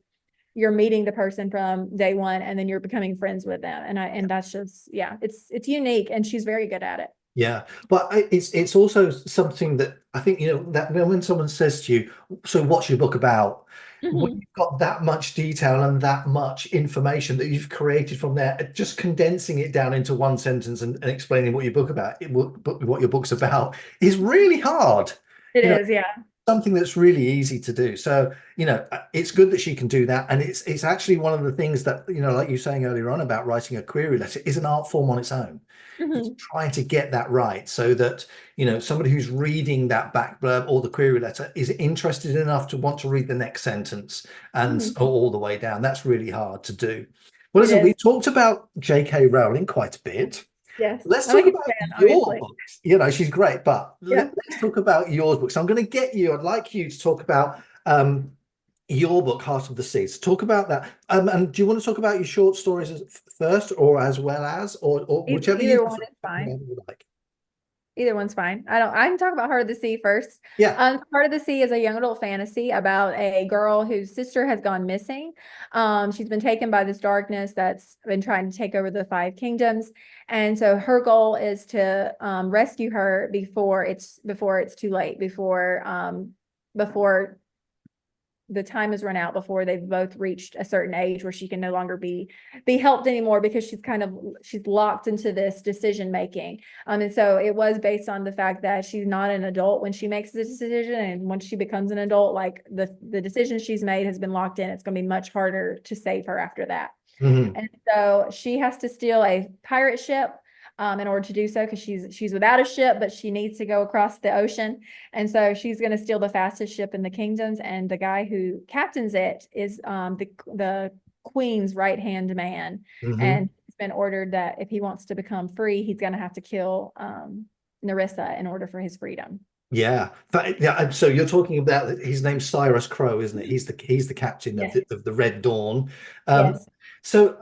you're meeting the person from day one and then you're becoming friends with them. And that's just, yeah, it's unique, and she's very good at it. Yeah, but it's also something that I think, you know, that when someone says to you, so what's your book about? When you've got that much detail and that much information that you've created from there, just condensing it down into one sentence and explaining what your book about, what your book's about, is really hard. It You know, is, yeah. something that's really easy to do. So, you know, it's good that she can do that. And it's actually one of the things that, you know, like you were saying earlier on about writing a query letter, is an art form on its own. It's trying to get that right, so that, you know, somebody who's reading that back blurb or the query letter is interested enough to want to read the next sentence and all the way down. That's really hard to do. Well, listen, we talked about J.K. Rowling quite a bit. Yes. Let's I'm a talk huge about fan, your obviously. books. You know, she's great, but Yeah. let's talk about yours books. I'm going to get you, I'd like you to talk about your book, Heart of the Sea. So talk about that. And do you want to talk about your short stories first, or as well as, or whichever Either one is fine. you like? Either one's fine. I can talk about Heart of the Sea first. Yeah. Heart of the Sea is a young adult fantasy about a girl whose sister has gone missing. She's been taken by this darkness that's been trying to take over the 5 kingdoms. And so her goal is to rescue her before it's too late, before the time has run out, before they've both reached a certain age where she can no longer be helped anymore, because she's locked into this decision making. And so it was based on the fact that she's not an adult when she makes this decision, and once she becomes an adult, like the decision she's made has been locked in. It's going to be much harder to save her after that. And so she has to steal a pirate ship in order to do so, because she's without a ship, but she needs to go across the ocean. And so she's going to steal the fastest ship in the kingdoms, and the guy who captains it is the queen's right-hand man. And it's been ordered that if he wants to become free, he's going to have to kill Nerissa in order for his freedom. Yeah. So you're talking about, his name's Cyrus Crowe, isn't it? He's the captain of the Red Dawn. Yes. So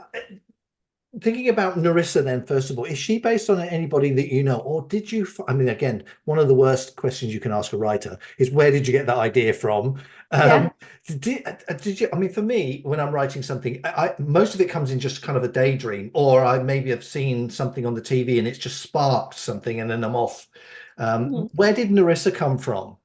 thinking about Nerissa then, first of all, is she based on anybody that you know, or did you, I mean, again, one of the worst questions you can ask a writer is, where did you get that idea from? Did you, I mean, for me, when I'm writing something, most of it comes in just kind of a daydream, or I maybe have seen something on the TV and it's just sparked something and then I'm off. Where did Nerissa come from?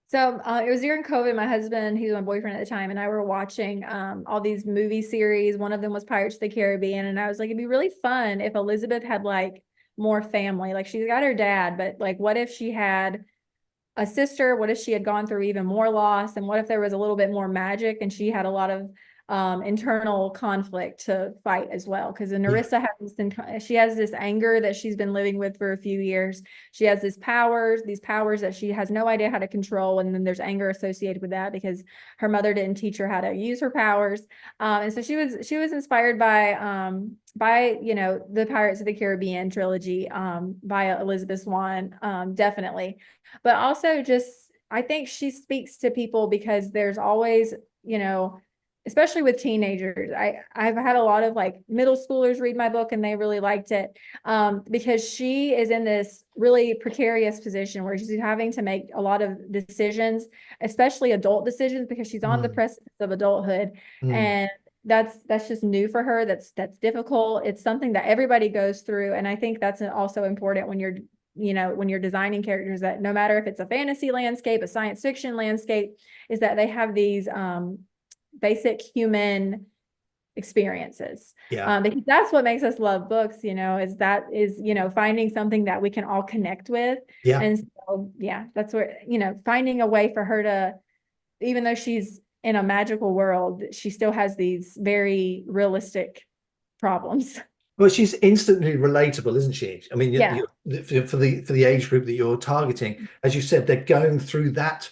So it was during COVID. My husband, he was my boyfriend at the time, and I were watching all these movie series. One of them was Pirates of the Caribbean, and I was like, it'd be really fun if Elizabeth had like more family. Like, she's got her dad, but like, what if she had a sister? What if she had gone through even more loss? And what if there was a little bit more magic and she had a lot of internal conflict to fight as well. Because Narissa she has this anger that she's been living with for a few years. She has these powers that she has no idea how to control, and then there's anger associated with that because her mother didn't teach her how to use her powers. And so she was inspired by the Pirates of the Caribbean trilogy by Elizabeth Swann, definitely, but also just I think she speaks to people because there's always, especially with teenagers. I've had a lot of like middle schoolers read my book and they really liked it because she is in this really precarious position where she's having to make a lot of decisions, especially adult decisions, because she's on the precipice of adulthood. And that's just new for her. That's difficult. It's something that everybody goes through. And I think that's also important when you're designing characters, that no matter if it's a fantasy landscape, a science fiction landscape, is that they have these basic human experiences. Because that's what makes us love books, is finding something that we can all connect with. And so, that's where, finding a way for her to, even though she's in a magical world, she still has these very realistic problems. Well, she's instantly relatable, isn't she? I mean, for the age group that you're targeting, as you said, they're going through that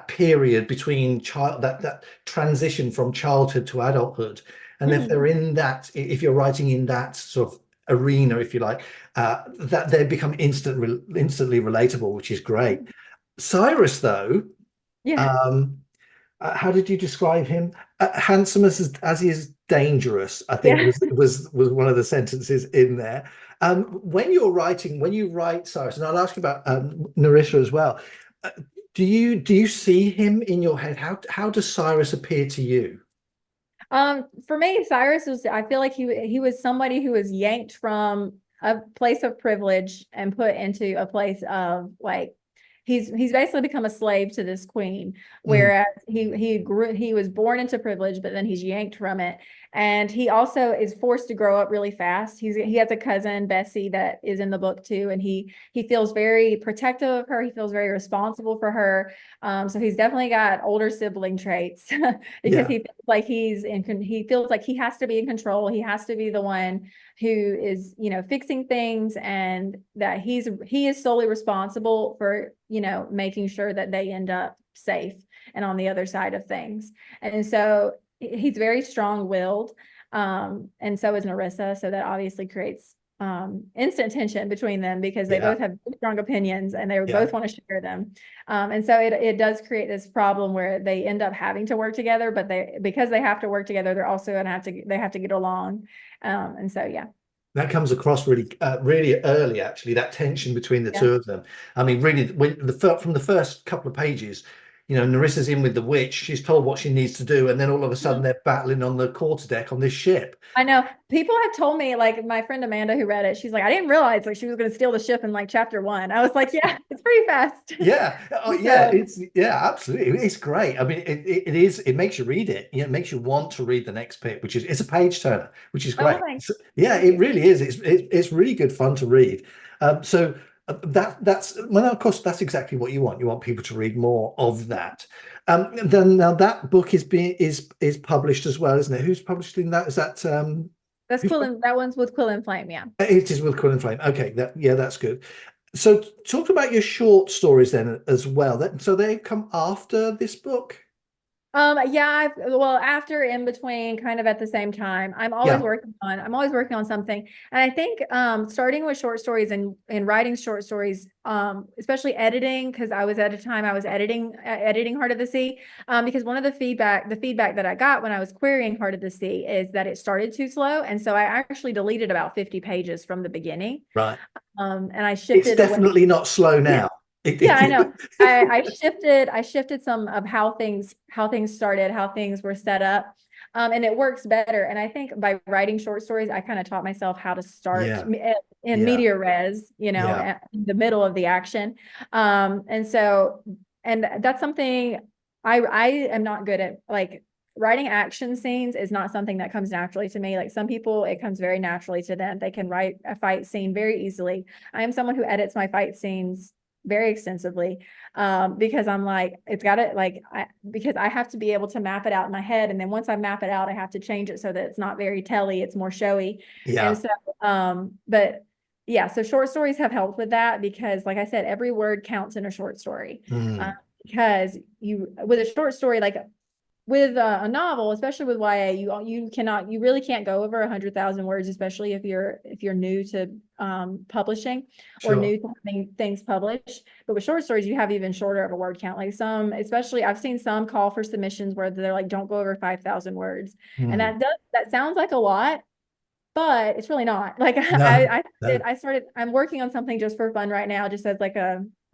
period between that transition from childhood to adulthood, and if they're in that, if you're writing in that sort of arena, if you like, that they become instantly relatable, which is great. Cyrus, though, how did you describe him? Handsome as he is dangerous, I think was one of the sentences in there. When you write Cyrus, and I'll ask you about Narissa as well. Do you see him in your head? How does Cyrus appear to you? For me, Cyrus I feel like he was somebody who was yanked from a place of privilege and put into a place of like, he's basically become a slave to this queen, whereas he was born into privilege, but then he's yanked from it. And he also is forced to grow up really fast. He has a cousin, Bessie, that is in the book too, and he feels very protective of her. He feels very responsible for her. So he's definitely got older sibling traits because he feels like he feels like he has to be in control. He has to be the one who is, fixing things, and that he is solely responsible for, making sure that they end up safe and on the other side of things. And so he's very strong-willed, and so is Narissa. So that obviously creates instant tension between them because they both have strong opinions and they both want to share them. And so it does create this problem where they end up having to work together, but because they have to work together, they're also going to have to get along. And so, that comes across really early, actually, that tension between the two of them. I mean, really, from the first couple of pages, Narissa's in with the witch. She's told what she needs to do, and then all of a sudden they're battling on the quarterdeck on this ship. I know. People have told me, like my friend Amanda who read it, she's like, I didn't realize like she was going to steal the ship in like chapter 1. I was like, yeah, it's pretty fast. Absolutely, it's great. I mean, it makes you read it. It makes you want to read the next bit, which is it's a page turner, which is great. It really is. It's really good fun to read. So that's of course that's exactly what you want. You want people to read more of that. Then now that book is published as well, isn't it? Who's publishing that? Is that that's Quill? That one's with Quill and Flame. Yeah, it is with Quill and Flame. Okay, that's good. So talk about your short stories then as well. So they come after this book. After, in between, kind of at the same time. I'm always working on something. And I think starting with short stories and writing short stories, especially editing, because I was editing Heart of the Sea, because one of the feedback that I got when I was querying Heart of the Sea is that it started too slow, and so I actually deleted about 50 pages from the beginning. Right. And I shifted. It's definitely not slow now. I know. I shifted some of how things started, how things were set up. And it works better. And I think by writing short stories, I kind of taught myself how to start in media res, in the middle of the action. And that's something I am not good at. Like, writing action scenes is not something that comes naturally to me. Like, some people, it comes very naturally to them. They can write a fight scene very easily. I am someone who edits my fight scenes very extensively, because I'm like, it's got to like, because I have to be able to map it out in my head. And then once I map it out, I have to change it so that it's not very telly, it's more showy. And Yeah. so, but yeah, so short stories have helped with that because like I said, every word counts in a short story. Mm. Because with a short story, like with a novel, especially with YA, you really can't go over 100,000 words, especially if you're new to publishing or Sure. new to having things published. But with short stories, you have even shorter of a word count. Like some, especially I've seen some call for submissions where they're like, don't go over 5,000 words, and Mm. that sounds like a lot, but it's really not. Like No, no. I'm working on something just for fun right now, just as like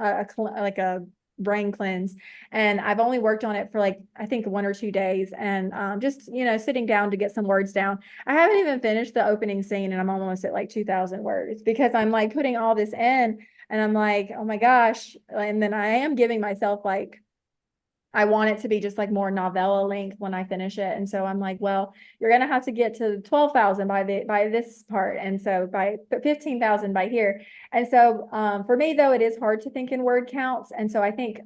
like a brain cleanse. And I've only worked on it for like, I think 1 or 2 days, and just, sitting down to get some words down. I haven't even finished the opening scene and I'm almost at like 2,000 words because I'm like putting all this in and I'm like, oh my gosh. And then I am giving myself like, I want it to be just like more novella length when I finish it. And so I'm like, well, you're going to have to get to 12,000 by this part. And so by 15,000 by here. And so for me, though, it is hard to think in word counts. And so I think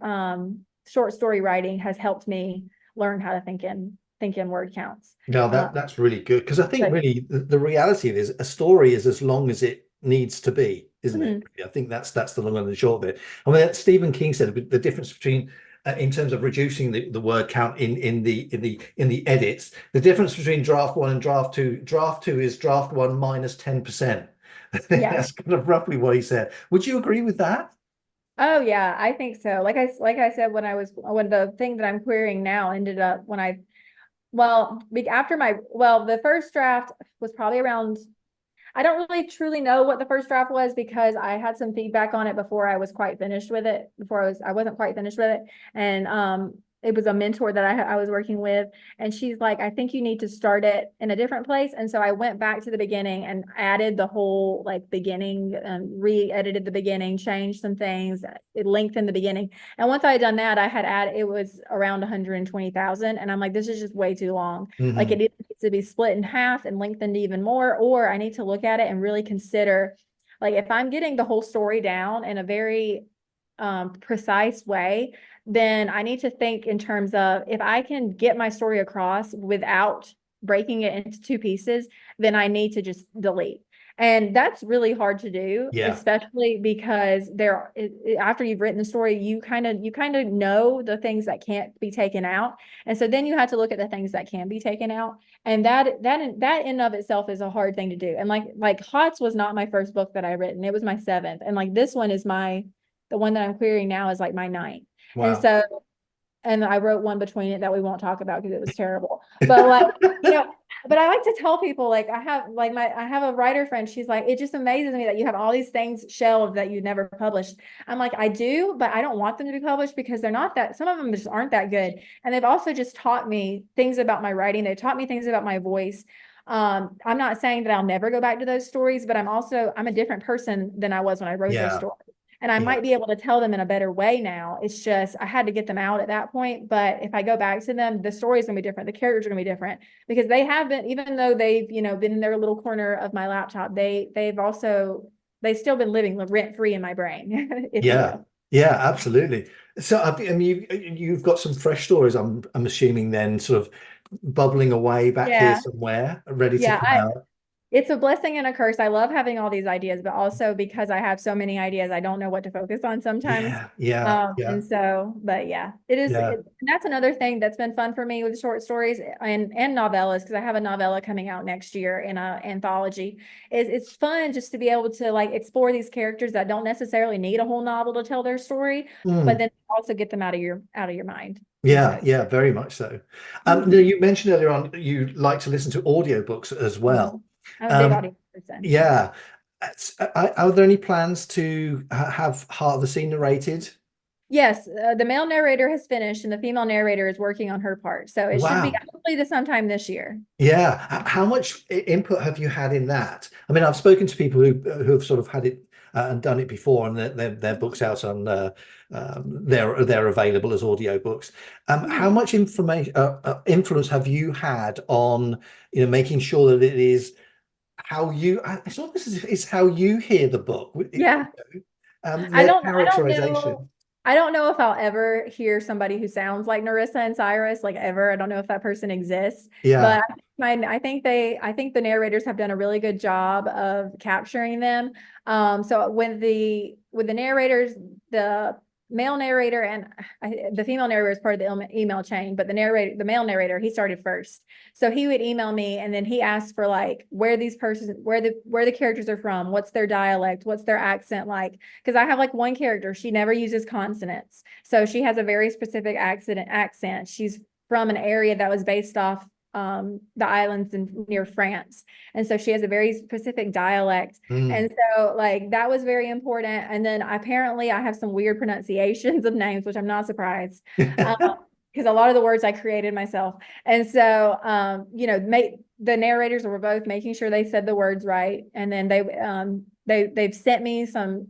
short story writing has helped me learn how to think in word counts. No, that's really good, because I think But really the reality of it is a story is as long as it needs to be, isn't it? Mhm. I think that's the long and the short of it. I mean, Stephen King said the difference between in terms of reducing the word count in the edits, the difference between draft one and draft two. Draft two is draft one minus 10%. I think Yeah. that's kind of roughly what he said. Would you agree with that? Oh yeah, I think so. Like I said, when the thing that I'm querying now ended up when I after the first draft was probably around, I don't really truly know what the first draft was because I had some feedback on it before I was quite finished with it, I wasn't quite finished with it. And it was a mentor that I was working with, and she's like, I think you need to start it in a different place. And so I went back to the beginning and added the whole like beginning, re-edited the beginning, changed some things, it lengthened the beginning. And once I had done that, it was around 120,000. And I'm like, this is just way too long. Like it needs to be split in half and lengthened even more, or I need to look at it and really consider, like if I'm getting the whole story down in a very precise way, then I need to think in terms of if I can get my story across without breaking it into two pieces, then I need to just delete. And that's really hard to do, Yeah. especially because after you've written the story, you kind of know the things that can't be taken out. And so then you have to look at the things that can be taken out. And that in of itself is a hard thing to do. And like Hots was not my first book that I written. It was my 7th. And like this one is the one that I'm querying now is like my 9th. And Wow. so, and I wrote one between it that we won't talk about because it was terrible. But like, but I like to tell people, like I have a writer friend. She's like, it just amazes me that you have all these things shelved that you never published. I'm like, I do, but I don't want them to be published because some of them just aren't that good. And they've also just taught me things about my writing. They taught me things about my voice. I'm not saying that I'll never go back to those stories, but I'm a different person than I was when I wrote those Yeah. stories. And I Yeah. might be able to tell them in a better way now. It's just, I had to get them out at that point. But if I go back to them, the story's gonna be different. The characters are gonna be different because they have been, even though they've, been in their little corner of my laptop, they've still been living rent free in my brain, if you Yeah. will. Yeah, absolutely. So I mean, you've got some fresh stories, I'm assuming then, sort of bubbling away back here Yeah. somewhere, ready to come Yeah. out. It's a blessing and a curse. I love having all these ideas, but also because I have so many ideas, I don't know what to focus on sometimes. Yeah, yeah, yeah, And so, but yeah, yeah. and that's another thing that's been fun for me with short stories and novellas, because I have a novella coming out next year in a anthology. It's fun just to be able to like explore these characters that don't necessarily need a whole novel to tell their story, but Mm. then also get them out of your mind. And Yeah, so, yeah, very much so. mhm. Now you mentioned earlier on you like to listen to audiobooks as well. I'm a big Um, audio person. yeah. Are there any plans to have Heart of the Sea narrated? Yes, the male narrator has finished and the female narrator is working on her part. So it should be Wow. hopefully to sometime this year. Yeah. How much input have you had in that? I mean, I've spoken to people who have sort of had it and done it before, and their books out on they're available as audiobooks. How Mhm. much information influence have you had on making sure that it is how you? It's not this is it's how you hear the book. Yeah. I Their don't I don't characterization. know. I don't know if I'll ever hear somebody who sounds like Narissa and Cyrus, like ever. I don't know if that person exists, Yeah. but I think the narrators have done a really good job of capturing them. So with the narrators, the male narrator and the female narrator is part of the email chain, but the male narrator, he started first. So he would email me and then he asked for like where the characters are from, what's their dialect, what's their accent like. Because I have like one character, she never uses consonants. So she has a very specific accent. She's from an area that was based off the islands near France. And so she has a very specific dialect. Mm. And so like that was very important. And then apparently I have some weird pronunciations of names, which I'm not surprised. Because a lot of the words I created myself. And so the narrators were both making sure they said the words right. And then they've sent me some.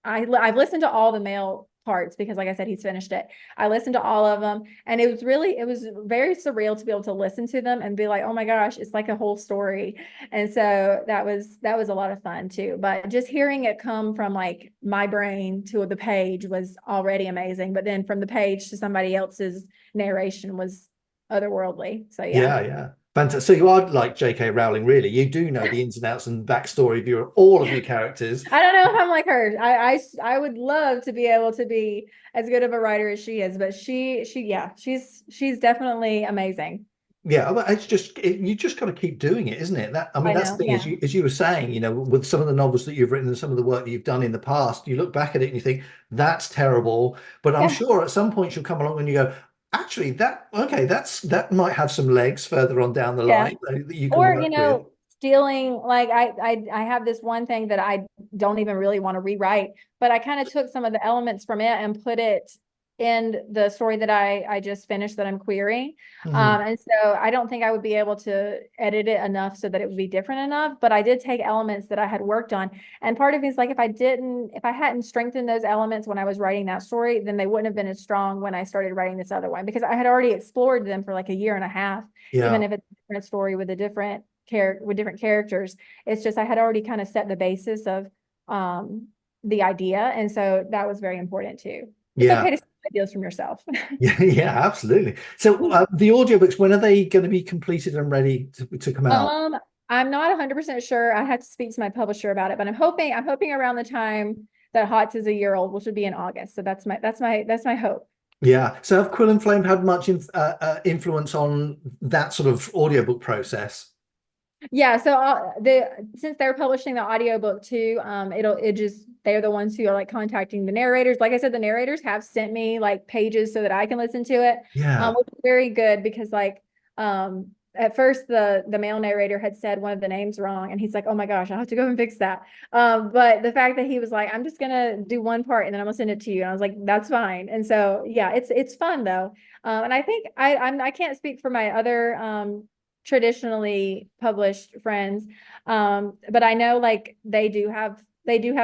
I've listened to all the male parts because like I said, he's finished it. I listened to all of them and it was very surreal to be able to listen to them and be like, oh my gosh, it's like a whole story. And so that was a lot of fun too. But just hearing it come from like my brain to the page was already amazing. But then from the page to somebody else's narration was otherworldly. So yeah. Yeah. Fantastic. So you are like J.K. Rowling, really. You do know the ins and outs and backstory of all of your characters. I don't know if I'm like her. I would love to be able to be as good of a writer as she is, but she's definitely amazing. Yeah, well, you just got to keep doing it, isn't it? I That's the know. thing, Yeah. as you were saying, with some of the novels that you've written and some of the work that you've done in the past, you look back at it and you think that's terrible. But I'm Yeah. sure at some point you'll come along and you go, actually, that might have some legs further on down the Yeah. line that you can Or, work with. stealing, like I have this one thing that I don't even really want to rewrite, but I kind of took some of the elements from it and put it in the story that I just finished that I'm querying. Mhm. And so I don't think I would be able to edit it enough so that it would be different enough, but I did take elements that I had worked on. And part of me is like, if I hadn't strengthened those elements when I was writing that story, then they wouldn't have been as strong when I started writing this other one, because I had already explored them for like a year and a half, even Yeah. if it's a different story with a different with different characters. It's just I had already kind of set the basis of the idea. And so that was very important too. It's Yeah. okay to steal ideas from yourself. Yeah, absolutely. So the audiobooks, when are they going to be completed and ready to come out? Um, I'm not 100% sure. I have to speak to my publisher about it, but I'm hoping around the time that Hots is a year old, which would be in August. So that's my hope. Yeah. So have Quill and Flame had much influence on that sort of audiobook process? Yeah, so since they're publishing the audiobook too, they're the ones who are like contacting the narrators. Like I said, the narrators have sent me like pages so that I can listen to it. Yeah. Which is very good because like at first the male narrator had said one of the names wrong and he's like, oh my gosh, I'll have to go and fix that. But the fact that he was like, I'm just gonna do one part and then I'm gonna send it to you. And I was like, that's fine. And so yeah, it's fun though. And I think I can't speak for my other traditionally published friends. But I know like they do have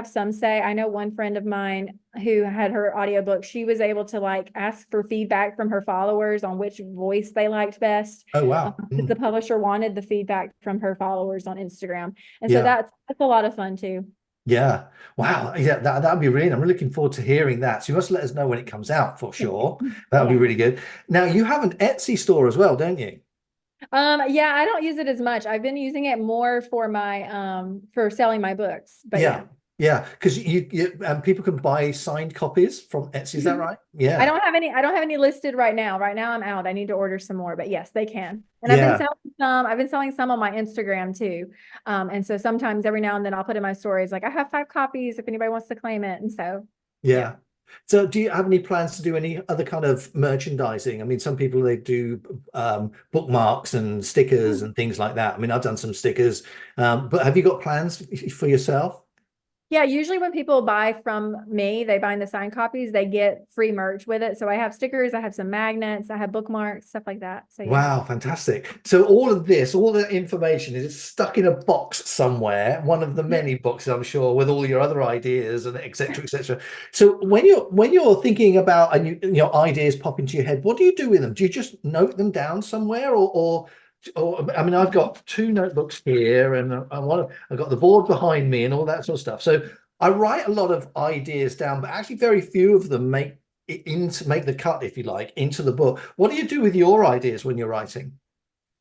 some say. I know one friend of mine who had her audiobook, she was able to like ask for feedback from her followers on which voice they liked best. Oh, wow. The publisher wanted the feedback from her followers on Instagram. And so Yeah. that's a lot of fun too. Yeah. Wow. Yeah, that'd be really, I'm really looking forward to hearing that. So you must let us know when it comes out for sure. That would be Yeah. really good. Now you have an Etsy store as well, don't you? Yeah, I don't use it as much. I've been using it more for my for selling my books. But yeah. Yeah. Because you people can buy signed copies from Etsy. Is that right? I Yeah. don't have any listed right now. Right now I'm out. I need to order some more, but yes, they can. And Yeah. I've been selling some on my Instagram too. And so sometimes every now and then I'll put in my stories like I have 5 copies if anybody wants to claim it. And so yeah. Yeah. So do you have any plans to do any other kind of merchandising? I mean, some people they do bookmarks and stickers and things like that. I mean, I've done some stickers, but have you got plans for yourself? Yeah, usually when people buy from me, they buy the signed copies, they get free merch with it. So I have stickers, I have some magnets, I have bookmarks, stuff like that. So yeah. Wow, fantastic. So all the information is stuck in a box somewhere, one of the many boxes, I'm sure, with all your other ideas and et cetera, et cetera. So when you're thinking about and your ideas pop into your head, what do you do with them? Do you just note them down somewhere or I mean, I've got 2 notebooks here and I've got the board behind me and all that sort of stuff. So I write a lot of ideas down, but actually very few of them make the cut, if you like, into the book. What do you do with your ideas when you're writing?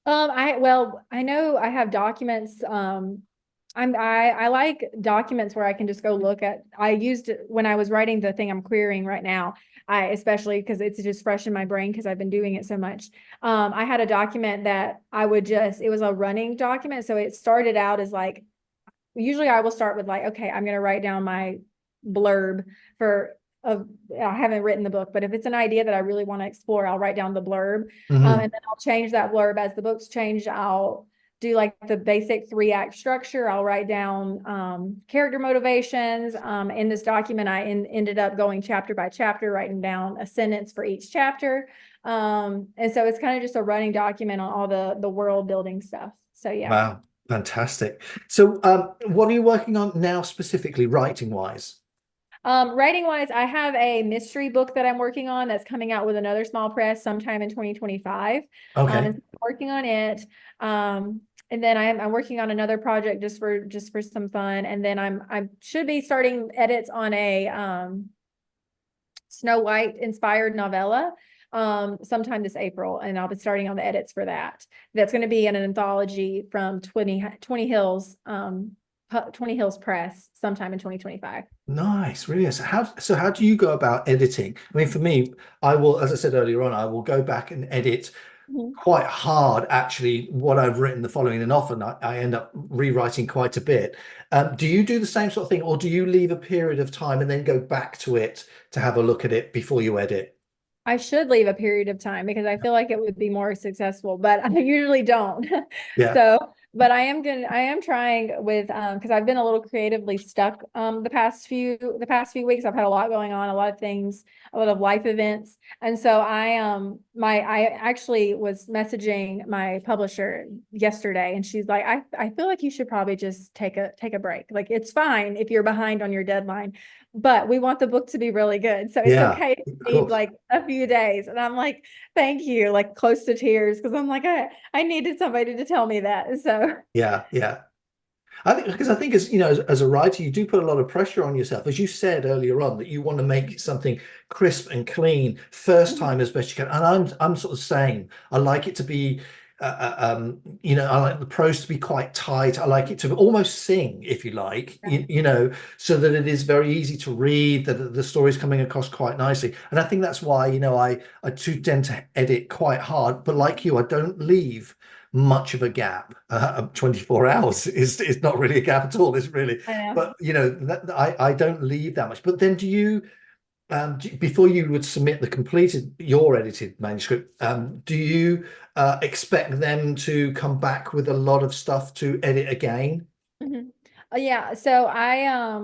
I know I have documents. I like documents where I can just go look at. I used it when I was writing the thing I'm querying right now. I especially because it's just fresh in my brain because I've been doing it so much. I had a document that it was a running document. So it started out as like, usually I will start with like, okay, I'm going to write down my blurb for of I haven't written the book, but if it's an idea that I really want to explore, I'll write down the blurb. And then I'll change that blurb as the book's changed. I'll do like the basic 3-act structure. I'll write down character motivations. In this document, I ended up going chapter by chapter, writing down a sentence for each chapter. And so it's kind of just a running document on all the world building stuff. So yeah. Wow, fantastic. So what are you working on now specifically, writing wise? Writing wise, I have a mystery book that I'm working on that's coming out with another small press sometime in 2025. Okay. And so I'm working on it. And then I'm working on another project just for some fun. And then I should be starting edits on a Snow White inspired novella sometime this April, and I'll be starting on the edits for that. That's going to be in an anthology from 20 Hills 20 Hills Press sometime in 2025. Nice, really. So how do you go about editing? I mean, for me, I will, as I said earlier on, I will go back and edit quite hard, actually, what I've written the following, and often I end up rewriting quite a bit. Do you do the same sort of thing, or do you leave a period of time and then go back to it to have a look at it before you edit? I should leave a period of time because I feel like it would be more successful, but I usually don't. Yeah. So, but I am trying with because I've been a little creatively stuck the past few weeks. I've had a lot going on, a lot of things, a lot of life events. And so I actually was messaging my publisher yesterday, and she's like, I feel like you should probably just take a break. Like, it's fine if you're behind on your deadline, but we want the book to be really good. So it's okay to need like a few days. And I'm like, thank you, like close to tears, because I'm like, I needed somebody to tell me that. So Yeah. I think because I think as you know, as a writer, you do put a lot of pressure on yourself, as you said earlier on, that you want to make something crisp and clean first time as best you can. And I'm sort of saying I like it to be, I like the prose to be quite tight. I like it to almost sing, if you like, so that it is very easy to read, that the story's coming across quite nicely. And I think that's why, I too tend to edit quite hard, but like you, I don't leave much of a gap. 24 hours is not really a gap at all, is really. But I don't leave that much. But then do you before you would submit your edited manuscript, do you expect them to come back with a lot of stuff to edit again? Yeah, so I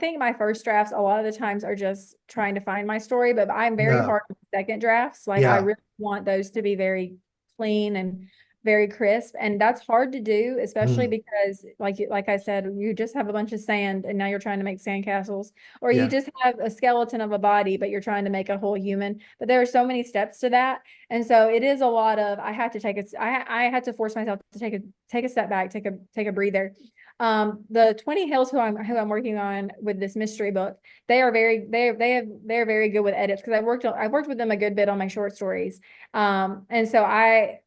think my first drafts a lot of the times are just trying to find my story, but I'm very hard with second drafts. Like, I really want those to be very clean and very crisp, and that's hard to do, especially because like I said, you just have a bunch of sand and now you're trying to make sandcastles, or you just have a skeleton of a body but you're trying to make a whole human. But there are so many steps to that, and so it is a lot of I had to force myself to take a step back, take a breather. The 20 Hills who I'm working on with this mystery book, they're very good with edits, because I've worked with them a good bit on my short stories. And so I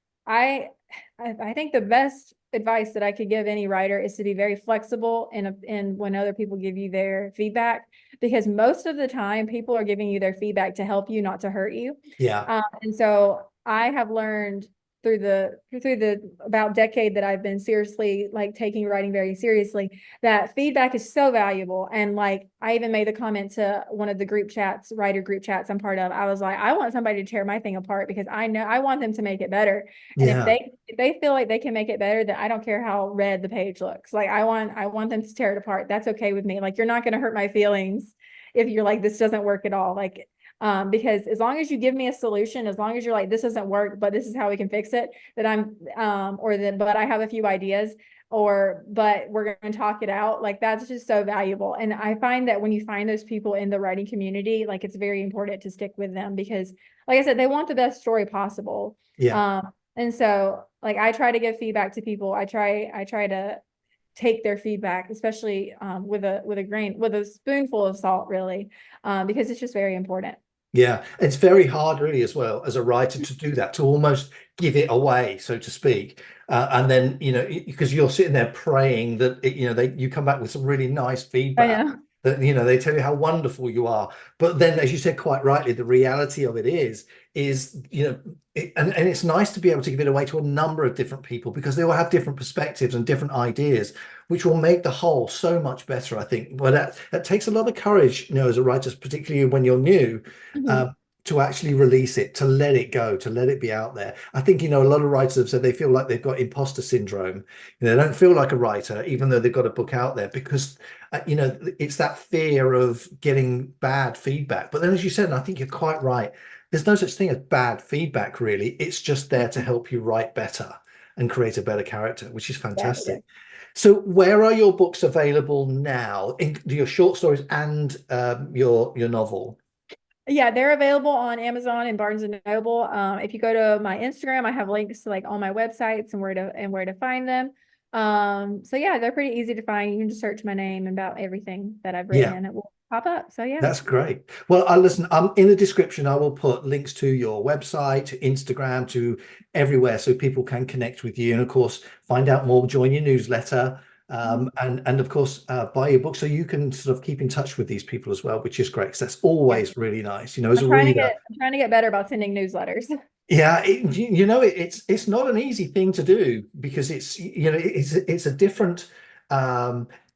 think the best advice that I could give any writer is to be very flexible in when other people give you their feedback, because most of the time people are giving you their feedback to help you, not to hurt you. Yeah. And so I have learned through the about decade that I've been seriously taking writing very seriously, that feedback is so valuable. And I even made the comment to one of the writer group chats I'm part of. I was like, I want somebody to tear my thing apart, because I know I want them to make it better. And if they feel like they can make it better, then I don't care how red the page looks. I want them to tear it apart. That's okay with me. You're not going to hurt my feelings if you're like, this doesn't work at all. Because as long as you give me a solution, as long as you're like, this doesn't work, but this is how we can fix it, but I have a few ideas, but we're going to talk it out. That's just so valuable. And I find that when you find those people in the writing community, it's very important to stick with them, because like I said, they want the best story possible. Yeah. And so I try to give feedback to people. I try take their feedback, especially with a spoonful of salt, really, because it's just very important. Yeah, it's very hard really as well as a writer to do that, to almost give it away, so to speak. And then, because you're sitting there praying that, you come back with some really nice I feedback, know. that, they tell you how wonderful you are. But then, as you said quite rightly, the reality of it is, and it's nice to be able to give it away to a number of different people, because they all have different perspectives and different ideas, which will make the whole so much better, I think. But that takes a lot of courage, as a writer, particularly when you're new, Mhm. to actually release it, to let it go, to let it be out there. I think, a lot of writers have said they feel like they've got imposter syndrome. They don't feel like a writer, even though they've got a book out there, because, it's that fear of getting bad feedback. But then, as you said, and I think you're quite right, there's no such thing as bad feedback, really. It's just there to help you write better and create a better character, which is Yeah, fantastic. So where are your books available now? Your short stories and your novel? yeah, they're available on Amazon and Barnes and Noble. If you go to my Instagram, I have links to like all my websites and where to find them. So yeah, they're pretty easy to find. You can just search my name and about everything that I've written Yeah. and it will pop up. So yeah. That's great. Well, I listen, in the description, I will put links to your website, to Instagram, to everywhere, so people can connect with you. And of course, find out more, join your newsletter, and of course, buy your book, so you can sort of keep in touch with these people as well, which is great, because that's Yeah. always really nice, as a reader. I'm trying to get better about sending newsletters. Yeah, it's not an easy thing to do, because it's a different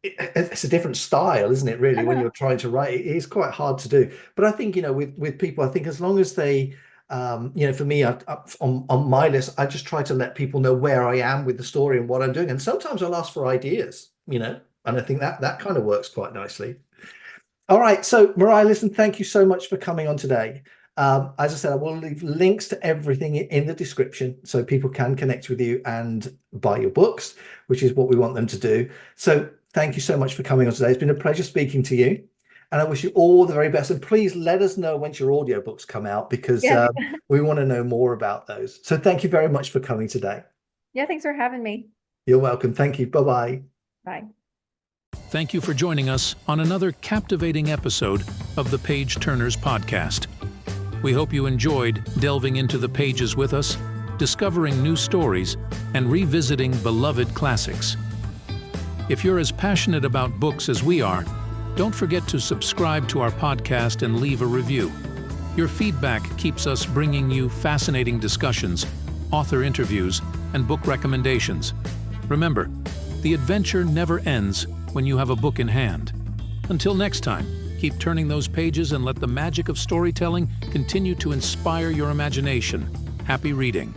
it's a different style, isn't it, really, when you're trying to write. It is quite hard to do. But I think, with people, I think as long as they for me, on my list, I just try to let people know where I am with the story and what I'm doing. And sometimes I'll ask for ideas, and I think that kind of works quite nicely. All right, so Moriah, listen, thank you so much for coming on today. As I said, I will leave links to everything in the description, so people can connect with you and buy your books, which is what we want them to do. So thank you so much for coming on today. It's been a pleasure speaking to you, and I wish you all the very best. And please let us know once your audiobooks come out, because Yeah. we want to know more about those. So thank you very much for coming today. Yeah, thanks for having me. You're welcome. Thank you. Bye-bye. Bye. Thank you for joining us on another captivating episode of the Page Turnerz podcast. We hope you enjoyed delving into the pages with us, discovering new stories, and revisiting beloved classics. If you're as passionate about books as we are, don't forget to subscribe to our podcast and leave a review. Your feedback keeps us bringing you fascinating discussions, author interviews, and book recommendations. Remember, the adventure never ends when you have a book in hand. Until next time, keep turning those pages and let the magic of storytelling continue to inspire your imagination. Happy reading.